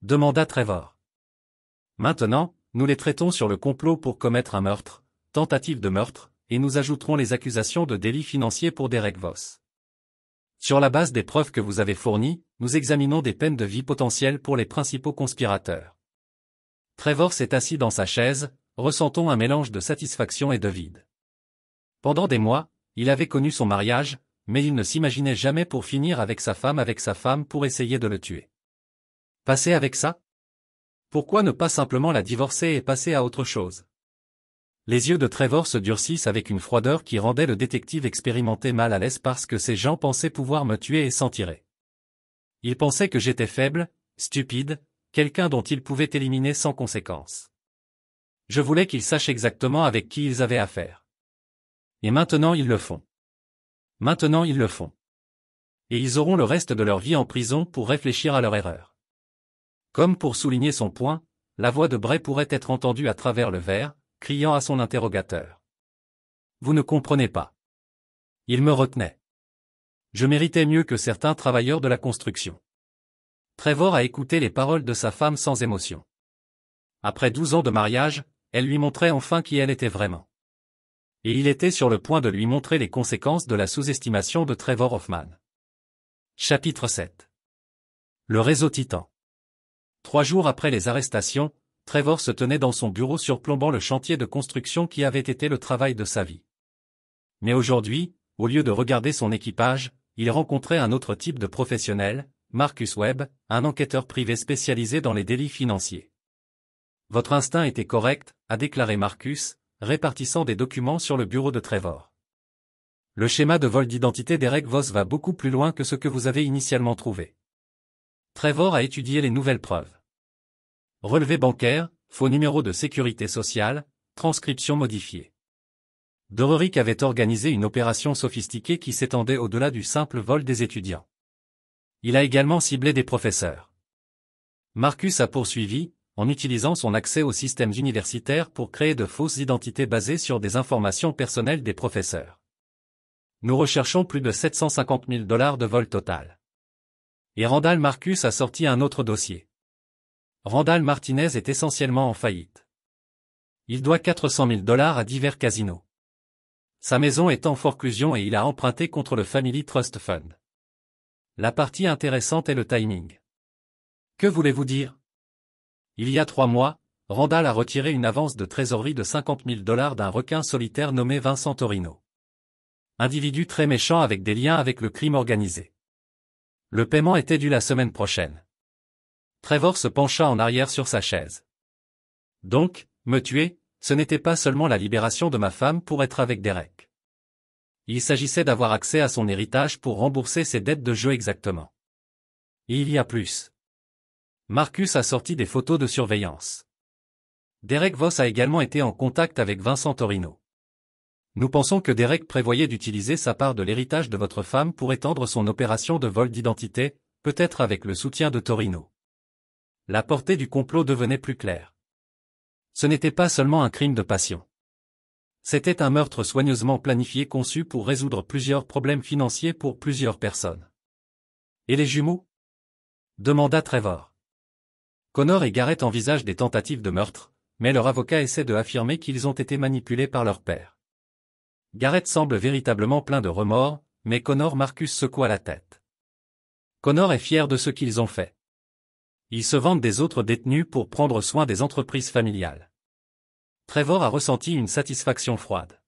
Demanda Trevor. Maintenant, nous les traitons sur le complot pour commettre un meurtre, tentative de meurtre, et nous ajouterons les accusations de délit financier pour Derek Voss. Sur la base des preuves que vous avez fournies, nous examinons des peines de vie potentielles pour les principaux conspirateurs. Trevor s'est assis dans sa chaise, ressentant un mélange de satisfaction et de vide. Pendant des mois, il avait connu son mariage, mais il ne s'imaginait jamais pour finir avec sa femme pour essayer de le tuer. Passer avec ça? Pourquoi ne pas simplement la divorcer et passer à autre chose? Les yeux de Trevor se durcissent avec une froideur qui rendait le détective expérimenté mal à l'aise parce que ces gens pensaient pouvoir me tuer et s'en tirer. Ils pensaient que j'étais faible, stupide, quelqu'un dont ils pouvaient éliminer sans conséquence. Je voulais qu'ils sachent exactement avec qui ils avaient affaire. Et maintenant ils le font. Maintenant ils le font. Et ils auront le reste de leur vie en prison pour réfléchir à leur erreur. Comme pour souligner son point, la voix de Bray pourrait être entendue à travers le verre, criant à son interrogateur. Vous ne comprenez pas. Il me retenait. Je méritais mieux que certains travailleurs de la construction. Trevor a écouté les paroles de sa femme sans émotion. Après 12 ans de mariage, elle lui montrait enfin qui elle était vraiment. Et il était sur le point de lui montrer les conséquences de la sous-estimation de Trevor Hoffman. Chapitre 7. Le réseau Titan. 3 jours après les arrestations, Trevor se tenait dans son bureau surplombant le chantier de construction qui avait été le travail de sa vie. Mais aujourd'hui, au lieu de regarder son équipage, il rencontrait un autre type de professionnel, Marcus Webb, un enquêteur privé spécialisé dans les délits financiers. Votre instinct était correct, a déclaré Marcus, répartissant des documents sur le bureau de Trevor. Le schéma de vol d'identité d'Derek Voss va beaucoup plus loin que ce que vous avez initialement trouvé. Trevor a étudié les nouvelles preuves. Relevé bancaire, faux numéro de sécurité sociale, transcription modifiée. Dorerick avait organisé une opération sophistiquée qui s'étendait au-delà du simple vol des étudiants. Il a également ciblé des professeurs. Marcus a poursuivi, en utilisant son accès aux systèmes universitaires pour créer de fausses identités basées sur des informations personnelles des professeurs. Nous recherchons plus de 750 000 $ de vol total. Et Randall Marcus a sorti un autre dossier. Randall Martinez est essentiellement en faillite. Il doit 400 000 $ à divers casinos. Sa maison est en forclusion et il a emprunté contre le Family Trust Fund. La partie intéressante est le timing. Que voulez-vous dire? Il y a 3 mois, Randall a retiré une avance de trésorerie de 50 000 $ d'un requin solitaire nommé Vincent Torino. Individu très méchant avec des liens avec le crime organisé. Le paiement était dû la semaine prochaine. Trevor se pencha en arrière sur sa chaise. Donc, me tuer, ce n'était pas seulement la libération de ma femme pour être avec Derek. Il s'agissait d'avoir accès à son héritage pour rembourser ses dettes de jeu exactement. Et il y a plus. Marcus a sorti des photos de surveillance. Derek Voss a également été en contact avec Vincent Torino. Nous pensons que Derek prévoyait d'utiliser sa part de l'héritage de votre femme pour étendre son opération de vol d'identité, peut-être avec le soutien de Torino. La portée du complot devenait plus claire. Ce n'était pas seulement un crime de passion. C'était un meurtre soigneusement planifié conçu pour résoudre plusieurs problèmes financiers pour plusieurs personnes. Et les jumeaux? Demanda Trevor. Connor et Garrett envisagent des tentatives de meurtre, mais leur avocat essaie de affirmer qu'ils ont été manipulés par leur père. Garrett semble véritablement plein de remords, mais Connor Marcus secoua la tête. Connor est fier de ce qu'ils ont fait. Ils se vantent des autres détenus pour prendre soin des entreprises familiales. Trevor a ressenti une satisfaction froide.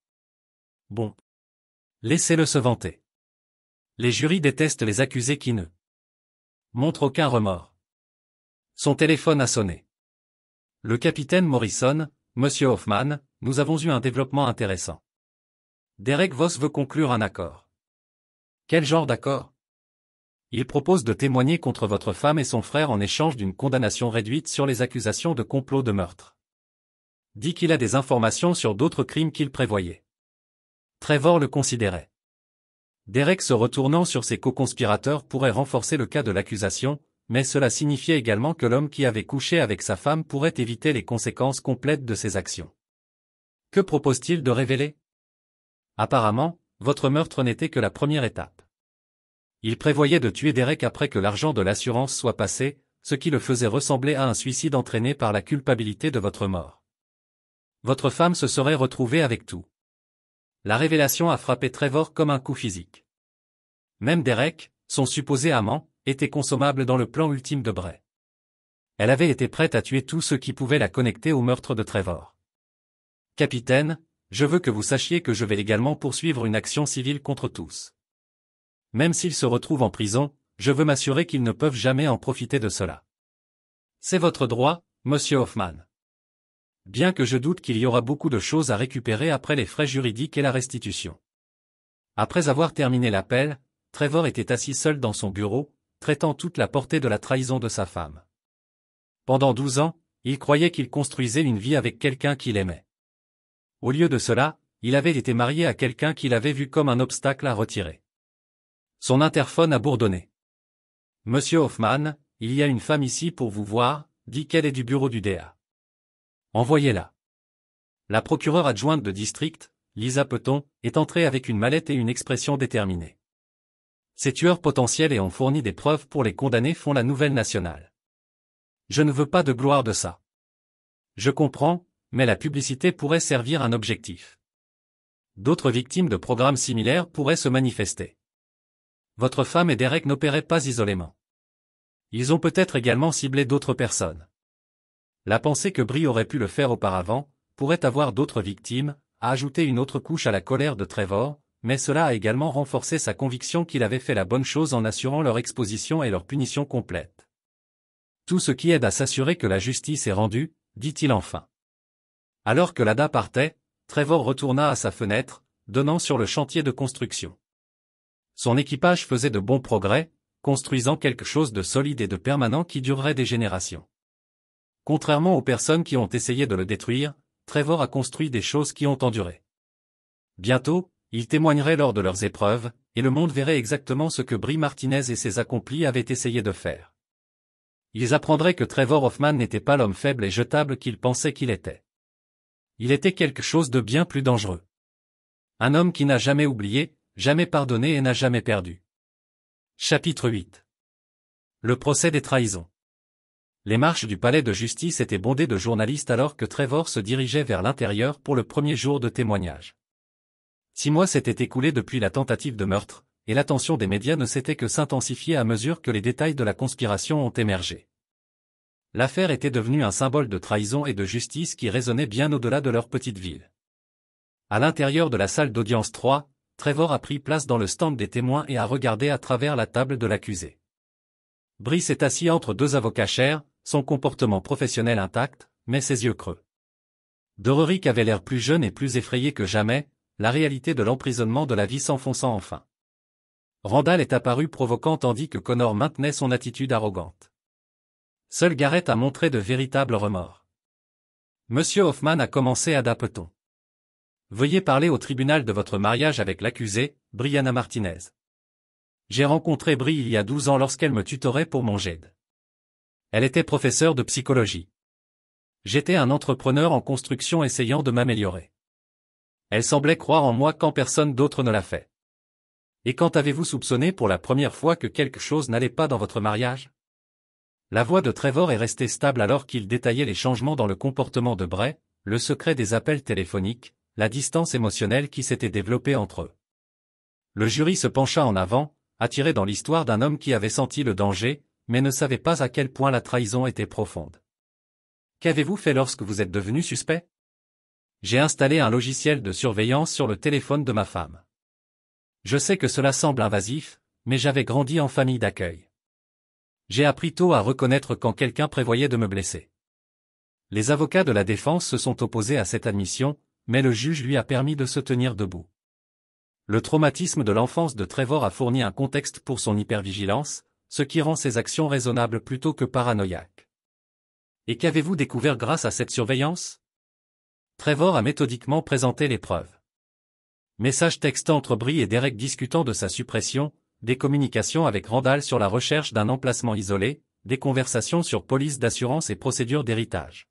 Bon. Laissez-le se vanter. Les jurys détestent les accusés qui ne montrent aucun remords. Son téléphone a sonné. Le capitaine Morrison, Monsieur Hoffman, nous avons eu un développement intéressant. Derek Voss veut conclure un accord. Quel genre d'accord? Il propose de témoigner contre votre femme et son frère en échange d'une condamnation réduite sur les accusations de complot de meurtre. Dit qu'il a des informations sur d'autres crimes qu'il prévoyait. Trevor le considérait. Derek se retournant sur ses co-conspirateurs pourrait renforcer le cas de l'accusation, mais cela signifiait également que l'homme qui avait couché avec sa femme pourrait éviter les conséquences complètes de ses actions. Que propose-t-il de révéler? Apparemment, votre meurtre n'était que la première étape. Il prévoyait de tuer Derek après que l'argent de l'assurance soit passé, ce qui le faisait ressembler à un suicide entraîné par la culpabilité de votre mort. Votre femme se serait retrouvée avec tout. La révélation a frappé Trevor comme un coup physique. Même Derek, son supposé amant, était consommable dans le plan ultime de Bray. Elle avait été prête à tuer tous ceux qui pouvaient la connecter au meurtre de Trevor. Capitaine, je veux que vous sachiez que je vais également poursuivre une action civile contre tous. Même s'ils se retrouvent en prison, je veux m'assurer qu'ils ne peuvent jamais en profiter de cela. C'est votre droit, Monsieur Hoffman. Bien que je doute qu'il y aura beaucoup de choses à récupérer après les frais juridiques et la restitution. Après avoir terminé l'appel, Trevor était assis seul dans son bureau, traitant toute la portée de la trahison de sa femme. Pendant 12 ans, il croyait qu'il construisait une vie avec quelqu'un qu'il aimait. Au lieu de cela, il avait été marié à quelqu'un qu'il avait vu comme un obstacle à retirer. Son interphone a bourdonné. Monsieur Hoffman, il y a une femme ici pour vous voir, dit qu'elle est du bureau du DA. Envoyez-la. La procureure adjointe de district, Lisa Peton, est entrée avec une mallette et une expression déterminée. Ces tueurs potentiels et ont fourni des preuves pour les condamner font la nouvelle nationale. Je ne veux pas de gloire de ça. Je comprends, mais la publicité pourrait servir un objectif. D'autres victimes de programmes similaires pourraient se manifester. Votre femme et Derek n'opéraient pas isolément. Ils ont peut-être également ciblé d'autres personnes. La pensée que Brie aurait pu le faire auparavant, pourrait avoir d'autres victimes, a ajouté une autre couche à la colère de Trevor, mais cela a également renforcé sa conviction qu'il avait fait la bonne chose en assurant leur exposition et leur punition complète. Tout ce qui aide à s'assurer que la justice est rendue, dit-il enfin. Alors que l'ADA partait, Trevor retourna à sa fenêtre, donnant sur le chantier de construction. Son équipage faisait de bons progrès, construisant quelque chose de solide et de permanent qui durerait des générations. Contrairement aux personnes qui ont essayé de le détruire, Trevor a construit des choses qui ont enduré. Bientôt, ils témoigneraient lors de leurs épreuves, et le monde verrait exactement ce que Brie Martinez et ses accomplis avaient essayé de faire. Ils apprendraient que Trevor Hoffman n'était pas l'homme faible et jetable qu'il pensait qu'il était. Il était quelque chose de bien plus dangereux. Un homme qui n'a jamais oublié, jamais pardonné et n'a jamais perdu. Chapitre 8. Le procès des trahisons. Les marches du palais de justice étaient bondées de journalistes alors que Trevor se dirigeait vers l'intérieur pour le premier jour de témoignage. 6 mois s'étaient écoulés depuis la tentative de meurtre, et l'attention des médias ne s'était que s'intensifier à mesure que les détails de la conspiration ont émergé. L'affaire était devenue un symbole de trahison et de justice qui résonnait bien au-delà de leur petite ville. À l'intérieur de la salle d'audience 3, Trevor a pris place dans le stand des témoins et a regardé à travers la table de l'accusé. Brie s'est assis entre 2 avocats chers, son comportement professionnel intact, mais ses yeux creux. Dorerick avait l'air plus jeune et plus effrayé que jamais, la réalité de l'emprisonnement de la vie s'enfonçant enfin. Randall est apparu provoquant tandis que Connor maintenait son attitude arrogante. Seul Garrett a montré de véritables remords. Monsieur Hoffman a commencé à Dapeton. Veuillez parler au tribunal de votre mariage avec l'accusée, Brianna Martinez. J'ai rencontré Brie il y a 12 ans lorsqu'elle me tutorait pour mon GED. Elle était professeure de psychologie. J'étais un entrepreneur en construction essayant de m'améliorer. Elle semblait croire en moi quand personne d'autre ne l'a fait. Et quand avez-vous soupçonné pour la première fois que quelque chose n'allait pas dans votre mariage? La voix de Trevor est restée stable alors qu'il détaillait les changements dans le comportement de Bray, le secret des appels téléphoniques, la distance émotionnelle qui s'était développée entre eux. Le jury se pencha en avant, attiré dans l'histoire d'un homme qui avait senti le danger, mais ne savait pas à quel point la trahison était profonde. Qu'avez-vous fait lorsque vous êtes devenu suspect? J'ai installé un logiciel de surveillance sur le téléphone de ma femme. Je sais que cela semble invasif, mais j'avais grandi en famille d'accueil. J'ai appris tôt à reconnaître quand quelqu'un prévoyait de me blesser. Les avocats de la défense se sont opposés à cette admission, mais le juge lui a permis de se tenir debout. Le traumatisme de l'enfance de Trevor a fourni un contexte pour son hypervigilance, ce qui rend ses actions raisonnables plutôt que paranoïaques. Et qu'avez-vous découvert grâce à cette surveillance? Trevor a méthodiquement présenté les preuves. Messages textant entre Brie et Derek discutant de sa suppression, des communications avec Randall sur la recherche d'un emplacement isolé, des conversations sur police d'assurance et procédure d'héritage.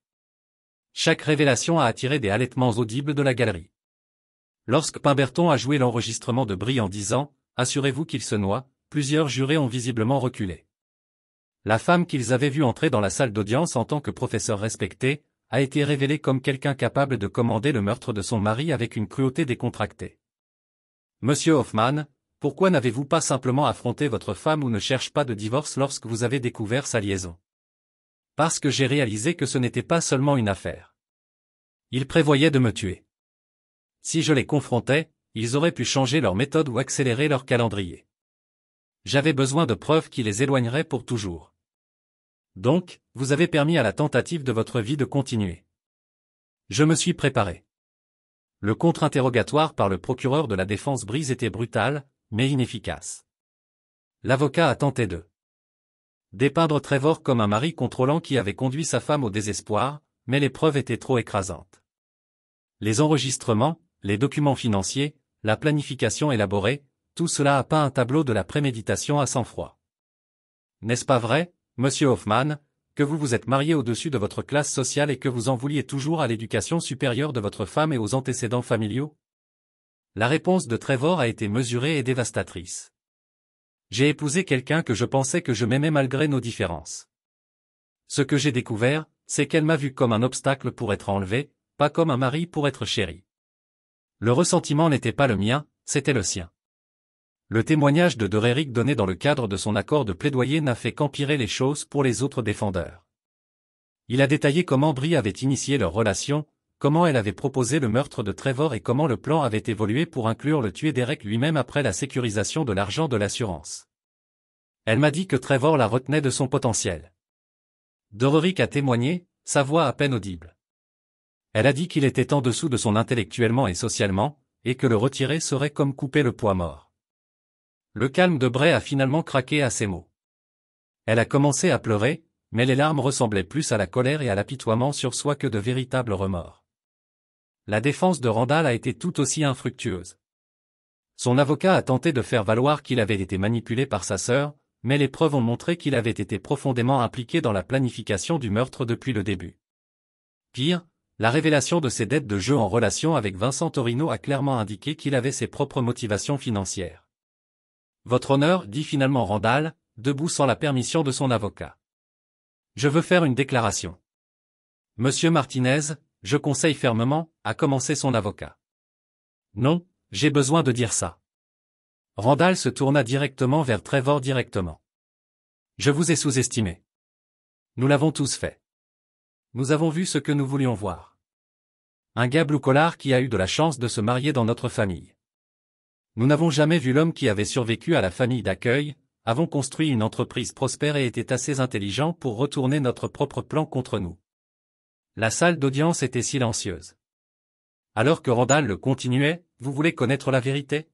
Chaque révélation a attiré des halètements audibles de la galerie. Lorsque Pemberton a joué l'enregistrement de Brie en disant « Assurez-vous qu'il se noie », plusieurs jurés ont visiblement reculé. La femme qu'ils avaient vue entrer dans la salle d'audience en tant que professeur respecté, a été révélée comme quelqu'un capable de commander le meurtre de son mari avec une cruauté décontractée. Monsieur Hoffman, pourquoi n'avez-vous pas simplement affronté votre femme ou ne cherche pas de divorce lorsque vous avez découvert sa liaison? Parce que j'ai réalisé que ce n'était pas seulement une affaire. Ils prévoyaient de me tuer. Si je les confrontais, ils auraient pu changer leur méthode ou accélérer leur calendrier. J'avais besoin de preuves qui les éloigneraient pour toujours. Donc, vous avez permis à la tentative de votre vie de continuer. Je me suis préparé. Le contre-interrogatoire par le procureur de la défense Brise était brutal, mais inefficace. L'avocat a tenté de dépeindre Trevor comme un mari contrôlant qui avait conduit sa femme au désespoir, mais les preuves étaient trop écrasantes. Les enregistrements, les documents financiers, la planification élaborée, tout cela a peint un tableau de la préméditation à sang-froid. N'est-ce pas vrai, monsieur Hoffman, que vous vous êtes marié au-dessus de votre classe sociale et que vous en vouliez toujours à l'éducation supérieure de votre femme et aux antécédents familiaux? La réponse de Trevor a été mesurée et dévastatrice. J'ai épousé quelqu'un que je pensais que je m'aimais malgré nos différences. Ce que j'ai découvert, c'est qu'elle m'a vu comme un obstacle pour être enlevé, pas comme un mari pour être chéri. Le ressentiment n'était pas le mien, c'était le sien. Le témoignage de Derrick donné dans le cadre de son accord de plaidoyer n'a fait qu'empirer les choses pour les autres défendeurs. Il a détaillé comment Brie avait initié leur relation, comment elle avait proposé le meurtre de Trevor et comment le plan avait évolué pour inclure le tuer Derek lui-même après la sécurisation de l'argent de l'assurance. Elle m'a dit que Trevor la retenait de son potentiel. Derrick a témoigné, sa voix à peine audible. Elle a dit qu'il était en dessous de son intellectuellement et socialement, et que le retirer serait comme couper le poids mort. Le calme de Bray a finalement craqué à ces mots. Elle a commencé à pleurer, mais les larmes ressemblaient plus à la colère et à l'apitoiement sur soi que de véritables remords. La défense de Randall a été tout aussi infructueuse. Son avocat a tenté de faire valoir qu'il avait été manipulé par sa sœur, mais les preuves ont montré qu'il avait été profondément impliqué dans la planification du meurtre depuis le début. Pire, la révélation de ses dettes de jeu en relation avec Vincent Torino a clairement indiqué qu'il avait ses propres motivations financières. Votre honneur, dit finalement Randall, debout sans la permission de son avocat. Je veux faire une déclaration. Monsieur Martinez, je conseille fermement, a commencé son avocat. Non, j'ai besoin de dire ça. Randall se tourna directement vers Trevor directement. Je vous ai sous-estimé. Nous l'avons tous fait. Nous avons vu ce que nous voulions voir. Un gars blue-collar qui a eu de la chance de se marier dans notre famille. Nous n'avons jamais vu l'homme qui avait survécu à la famille d'accueil, avons construit une entreprise prospère et était assez intelligent pour retourner notre propre plan contre nous. La salle d'audience était silencieuse. Alors que Randall le continuait, vous voulez connaître la vérité?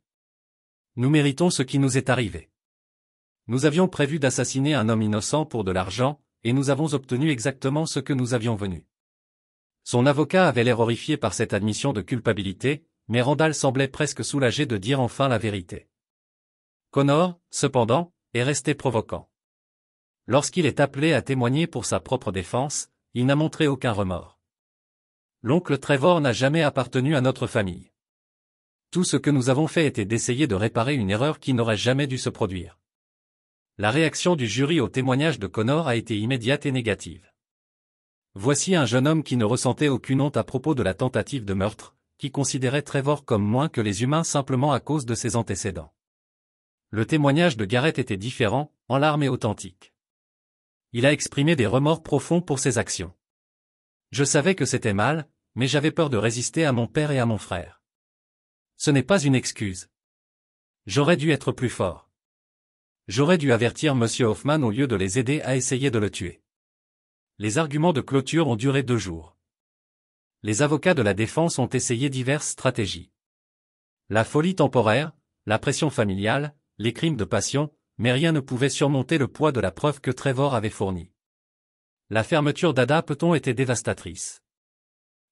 Nous méritons ce qui nous est arrivé. Nous avions prévu d'assassiner un homme innocent pour de l'argent, et nous avons obtenu exactement ce que nous avions voulu. Son avocat avait l'air horrifié par cette admission de culpabilité, mais Randall semblait presque soulagé de dire enfin la vérité. Connor, cependant, est resté provoquant. Lorsqu'il est appelé à témoigner pour sa propre défense, il n'a montré aucun remords. L'oncle Trevor n'a jamais appartenu à notre famille. Tout ce que nous avons fait était d'essayer de réparer une erreur qui n'aurait jamais dû se produire. La réaction du jury au témoignage de Connor a été immédiate et négative. Voici un jeune homme qui ne ressentait aucune honte à propos de la tentative de meurtre, qui considérait Trevor comme moins que les humains simplement à cause de ses antécédents. Le témoignage de Garrett était différent, en larmes et authentique. Il a exprimé des remords profonds pour ses actions. Je savais que c'était mal, mais j'avais peur de résister à mon père et à mon frère. Ce n'est pas une excuse. J'aurais dû être plus fort. J'aurais dû avertir Monsieur Hoffman au lieu de les aider à essayer de le tuer. Les arguments de clôture ont duré 2 jours. Les avocats de la défense ont essayé diverses stratégies. La folie temporaire, la pression familiale, les crimes de passion, mais rien ne pouvait surmonter le poids de la preuve que Trevor avait fournie. La fermeture d'Ada Peton était dévastatrice.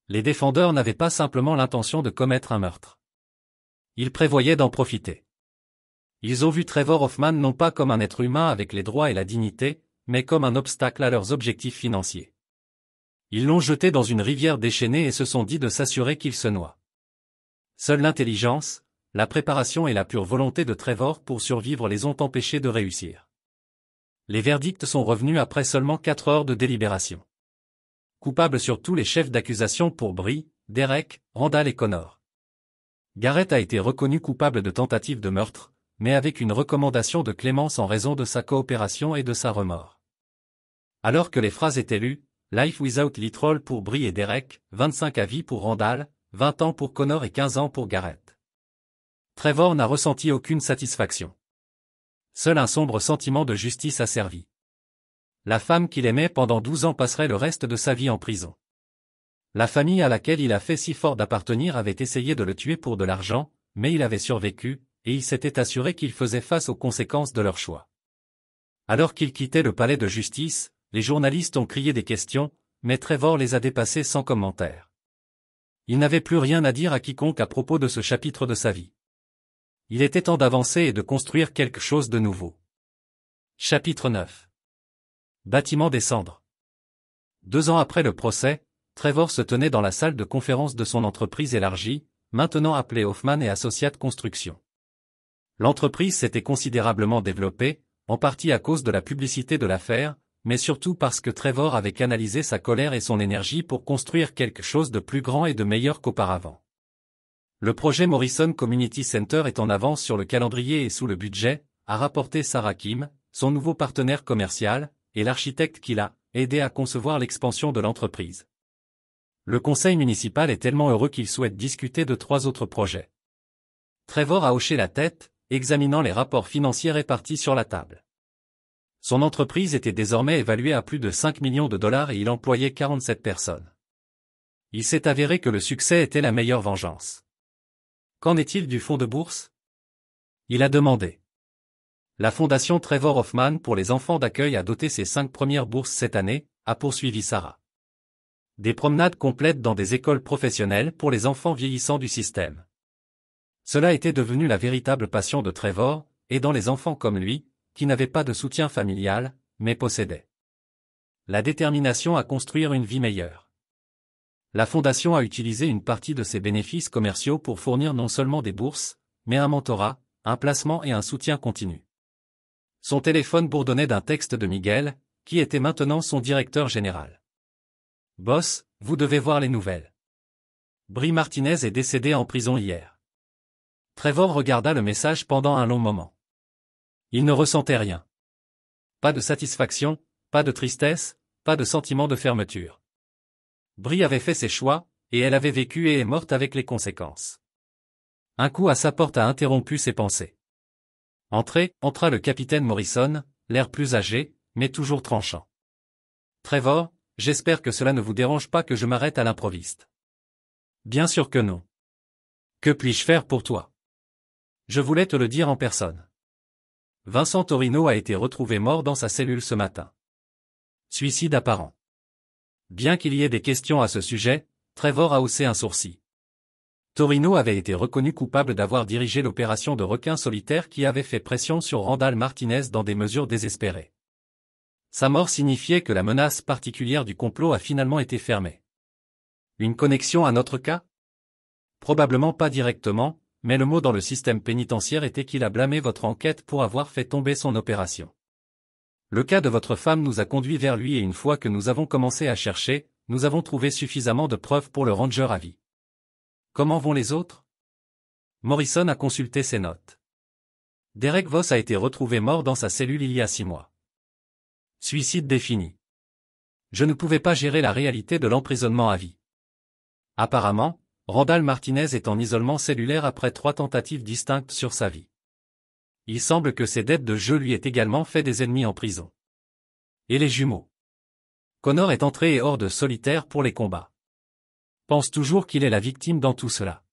Les défendeurs n'avaient pas simplement l'intention de commettre un meurtre. Ils prévoyaient d'en profiter. Ils ont vu Trevor Hoffman non pas comme un être humain avec les droits et la dignité, mais comme un obstacle à leurs objectifs financiers. Ils l'ont jeté dans une rivière déchaînée et se sont dit de s'assurer qu'il se noie. Seule l'intelligence, la préparation et la pure volonté de Trevor pour survivre les ont empêchés de réussir. Les verdicts sont revenus après seulement 4 heures de délibération. Coupables sur tous les chefs d'accusation pour Bree, Derek, Randall et Connor. Garrett a été reconnu coupable de tentative de meurtre, mais avec une recommandation de clémence en raison de sa coopération et de sa remords. Alors que les phrases étaient lues, Life without Litrol pour Bree et Derek, 25 à vie pour Randall, 20 ans pour Connor et 15 ans pour Garrett. Trevor n'a ressenti aucune satisfaction. Seul un sombre sentiment de justice a servi. La femme qu'il aimait pendant 12 ans passerait le reste de sa vie en prison. La famille à laquelle il a fait si fort d'appartenir avait essayé de le tuer pour de l'argent, mais il avait survécu, et il s'était assuré qu'il faisait face aux conséquences de leur choix. Alors qu'il quittait le palais de justice, les journalistes ont crié des questions, mais Trevor les a dépassées sans commentaire. Il n'avait plus rien à dire à quiconque à propos de ce chapitre de sa vie. Il était temps d'avancer et de construire quelque chose de nouveau. Chapitre 9. Bâtiment des cendres. 2 ans après le procès, Trevor se tenait dans la salle de conférence de son entreprise élargie, maintenant appelée Hoffman et Associates Construction. L'entreprise s'était considérablement développée, en partie à cause de la publicité de l'affaire, mais surtout parce que Trevor avait canalisé sa colère et son énergie pour construire quelque chose de plus grand et de meilleur qu'auparavant. Le projet Morrison Community Center est en avance sur le calendrier et sous le budget, a rapporté Sarah Kim, son nouveau partenaire commercial, et l'architecte qui l'a aidé à concevoir l'expansion de l'entreprise. Le conseil municipal est tellement heureux qu'il souhaite discuter de 3 autres projets. Trevor a hoché la tête, examinant les rapports financiers répartis sur la table. Son entreprise était désormais évaluée à plus de 5 millions de dollars et il employait 47 personnes. Il s'est avéré que le succès était la meilleure vengeance. Qu'en est-il du fonds de bourse? Il a demandé. La fondation Trevor Hoffman pour les enfants d'accueil a doté ses 5 premières bourses cette année, a poursuivi Sarah. Des promenades complètes dans des écoles professionnelles pour les enfants vieillissants du système. Cela était devenu la véritable passion de Trevor, aidant les enfants comme lui, qui n'avaient pas de soutien familial, mais possédaient la détermination à construire une vie meilleure. La fondation a utilisé une partie de ses bénéfices commerciaux pour fournir non seulement des bourses, mais un mentorat, un placement et un soutien continu. Son téléphone bourdonnait d'un texte de Miguel, qui était maintenant son directeur général. « Boss, vous devez voir les nouvelles. Bree Martinez est décédée en prison hier. » Trevor regarda le message pendant un long moment. Il ne ressentait rien. Pas de satisfaction, pas de tristesse, pas de sentiment de fermeture. Bree avait fait ses choix, et elle avait vécu et est morte avec les conséquences. Un coup à sa porte a interrompu ses pensées. Entra le capitaine Morrison, l'air plus âgé, mais toujours tranchant. Trevor, j'espère que cela ne vous dérange pas que je m'arrête à l'improviste. Bien sûr que non. Que puis-je faire pour toi? Je voulais te le dire en personne. Vincent Torino a été retrouvé mort dans sa cellule ce matin. Suicide apparent. Bien qu'il y ait des questions à ce sujet, Trevor a haussé un sourcil. Torino avait été reconnu coupable d'avoir dirigé l'opération de requin solitaire qui avait fait pression sur Randall Martinez dans des mesures désespérées. Sa mort signifiait que la menace particulière du complot a finalement été fermée. Une connexion à notre cas? Probablement pas directement, mais le mot dans le système pénitentiaire était qu'il a blâmé votre enquête pour avoir fait tomber son opération. Le cas de votre femme nous a conduit vers lui et une fois que nous avons commencé à chercher, nous avons trouvé suffisamment de preuves pour le ranger à vie. Comment vont les autres? Morrison a consulté ses notes. Derek Voss a été retrouvé mort dans sa cellule il y a 6 mois. Suicide défini. Je ne pouvais pas gérer la réalité de l'emprisonnement à vie. Apparemment, Randall Martinez est en isolement cellulaire après 3 tentatives distinctes sur sa vie. Il semble que ses dettes de jeu lui aient également fait des ennemis en prison. Et les jumeaux. Connor est entré et hors de solitaire pour les combats. Pense toujours qu'il est la victime dans tout cela.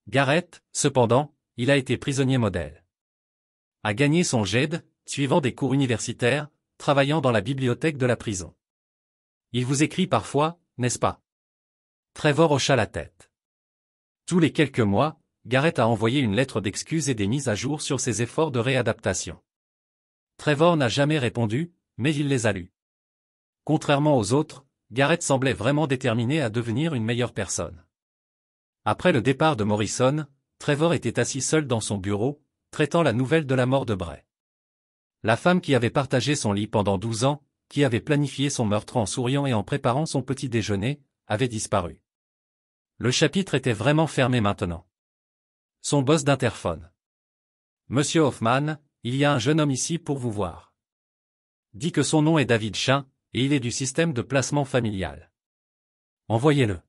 Garrett, cependant, il a été prisonnier modèle. A gagné son GED, suivant des cours universitaires, travaillant dans la bibliothèque de la prison. Il vous écrit parfois, n'est-ce pas? Trevor hocha la tête. Tous les quelques mois, Garrett a envoyé une lettre d'excuses et des mises à jour sur ses efforts de réadaptation. Trevor n'a jamais répondu, mais il les a lus. Contrairement aux autres, Garrett semblait vraiment déterminé à devenir une meilleure personne. Après le départ de Morrison, Trevor était assis seul dans son bureau, traitant la nouvelle de la mort de Bray. La femme qui avait partagé son lit pendant 12 ans, qui avait planifié son meurtre en souriant et en préparant son petit déjeuner, avait disparu. Le chapitre était vraiment fermé maintenant. Son boss d'interphone. Monsieur Hoffman, il y a un jeune homme ici pour vous voir. Dit que son nom est David Chain, et il est du système de placement familial. Envoyez-le.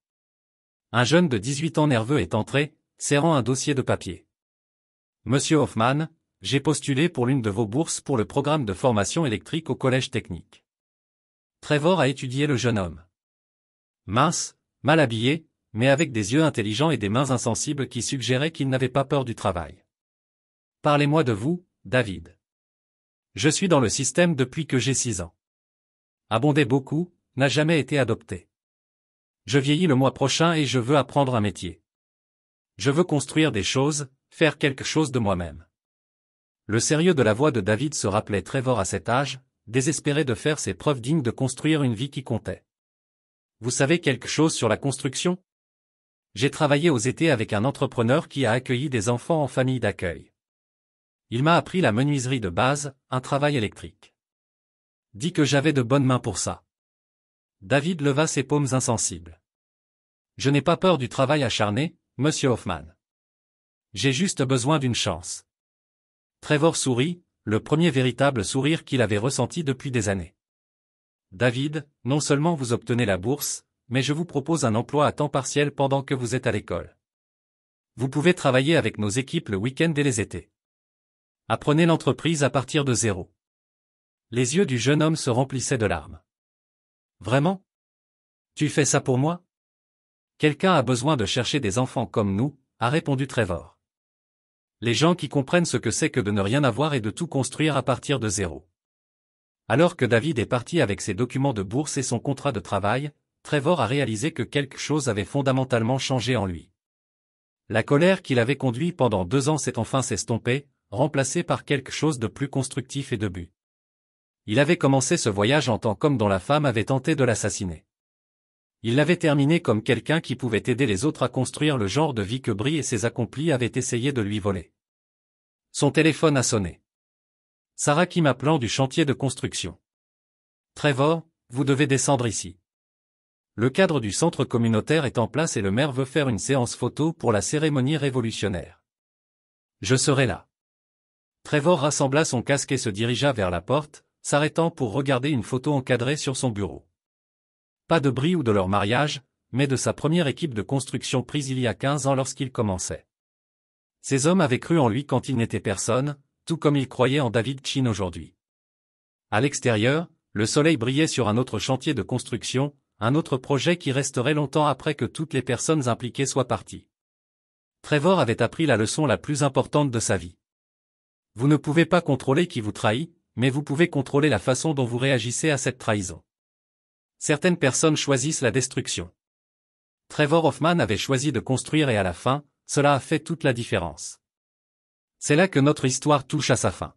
Un jeune de 18 ans nerveux est entré, serrant un dossier de papier. Monsieur Hoffman, j'ai postulé pour l'une de vos bourses pour le programme de formation électrique au collège technique. Trevor a étudié le jeune homme. Mince, mal habillé, mais avec des yeux intelligents et des mains insensibles qui suggéraient qu'il n'avait pas peur du travail. Parlez-moi de vous, David. Je suis dans le système depuis que j'ai 6 ans. Abondé beaucoup, n'a jamais été adopté. Je vieillis le mois prochain et je veux apprendre un métier. Je veux construire des choses, faire quelque chose de moi-même. Le sérieux de la voix de David se rappelait Trevor à cet âge, désespéré de faire ses preuves dignes de construire une vie qui comptait. Vous savez quelque chose sur la construction? J'ai travaillé aux étés avec un entrepreneur qui a accueilli des enfants en famille d'accueil. Il m'a appris la menuiserie de base, un travail électrique. Dit que j'avais de bonnes mains pour ça. David leva ses paumes insensibles. Je n'ai pas peur du travail acharné, monsieur Hoffman. J'ai juste besoin d'une chance. Trevor sourit, le premier véritable sourire qu'il avait ressenti depuis des années. David, non seulement vous obtenez la bourse, mais je vous propose un emploi à temps partiel pendant que vous êtes à l'école. Vous pouvez travailler avec nos équipes le week-end et les étés. Apprenez l'entreprise à partir de 0. Les yeux du jeune homme se remplissaient de larmes. Vraiment? Tu fais ça pour moi? Quelqu'un a besoin de chercher des enfants comme nous, a répondu Trevor. Les gens qui comprennent ce que c'est que de ne rien avoir et de tout construire à partir de 0. Alors que David est parti avec ses documents de bourse et son contrat de travail, Trevor a réalisé que quelque chose avait fondamentalement changé en lui. La colère qui l'avait conduit pendant 2 ans s'est enfin estompée, remplacée par quelque chose de plus constructif et de but. Il avait commencé ce voyage en tant qu'homme dont la femme avait tenté de l'assassiner. Il l'avait terminé comme quelqu'un qui pouvait aider les autres à construire le genre de vie que Brie et ses accomplis avaient essayé de lui voler. Son téléphone a sonné. Sarah Kim appelant du chantier de construction. Trevor, vous devez descendre ici. Le cadre du centre communautaire est en place et le maire veut faire une séance photo pour la cérémonie révolutionnaire. Je serai là. Trevor rassembla son casque et se dirigea vers la porte, s'arrêtant pour regarder une photo encadrée sur son bureau. Pas de Brie ou de leur mariage, mais de sa première équipe de construction prise il y a 15 ans lorsqu'il commençait. Ces hommes avaient cru en lui quand il n'était personne, tout comme ils croyaient en David Chain aujourd'hui. À l'extérieur, le soleil brillait sur un autre chantier de construction, un autre projet qui resterait longtemps après que toutes les personnes impliquées soient parties. Trevor avait appris la leçon la plus importante de sa vie. Vous ne pouvez pas contrôler qui vous trahit, mais vous pouvez contrôler la façon dont vous réagissez à cette trahison. Certaines personnes choisissent la destruction. Trevor Hoffman avait choisi de construire et à la fin, cela a fait toute la différence. C'est là que notre histoire touche à sa fin.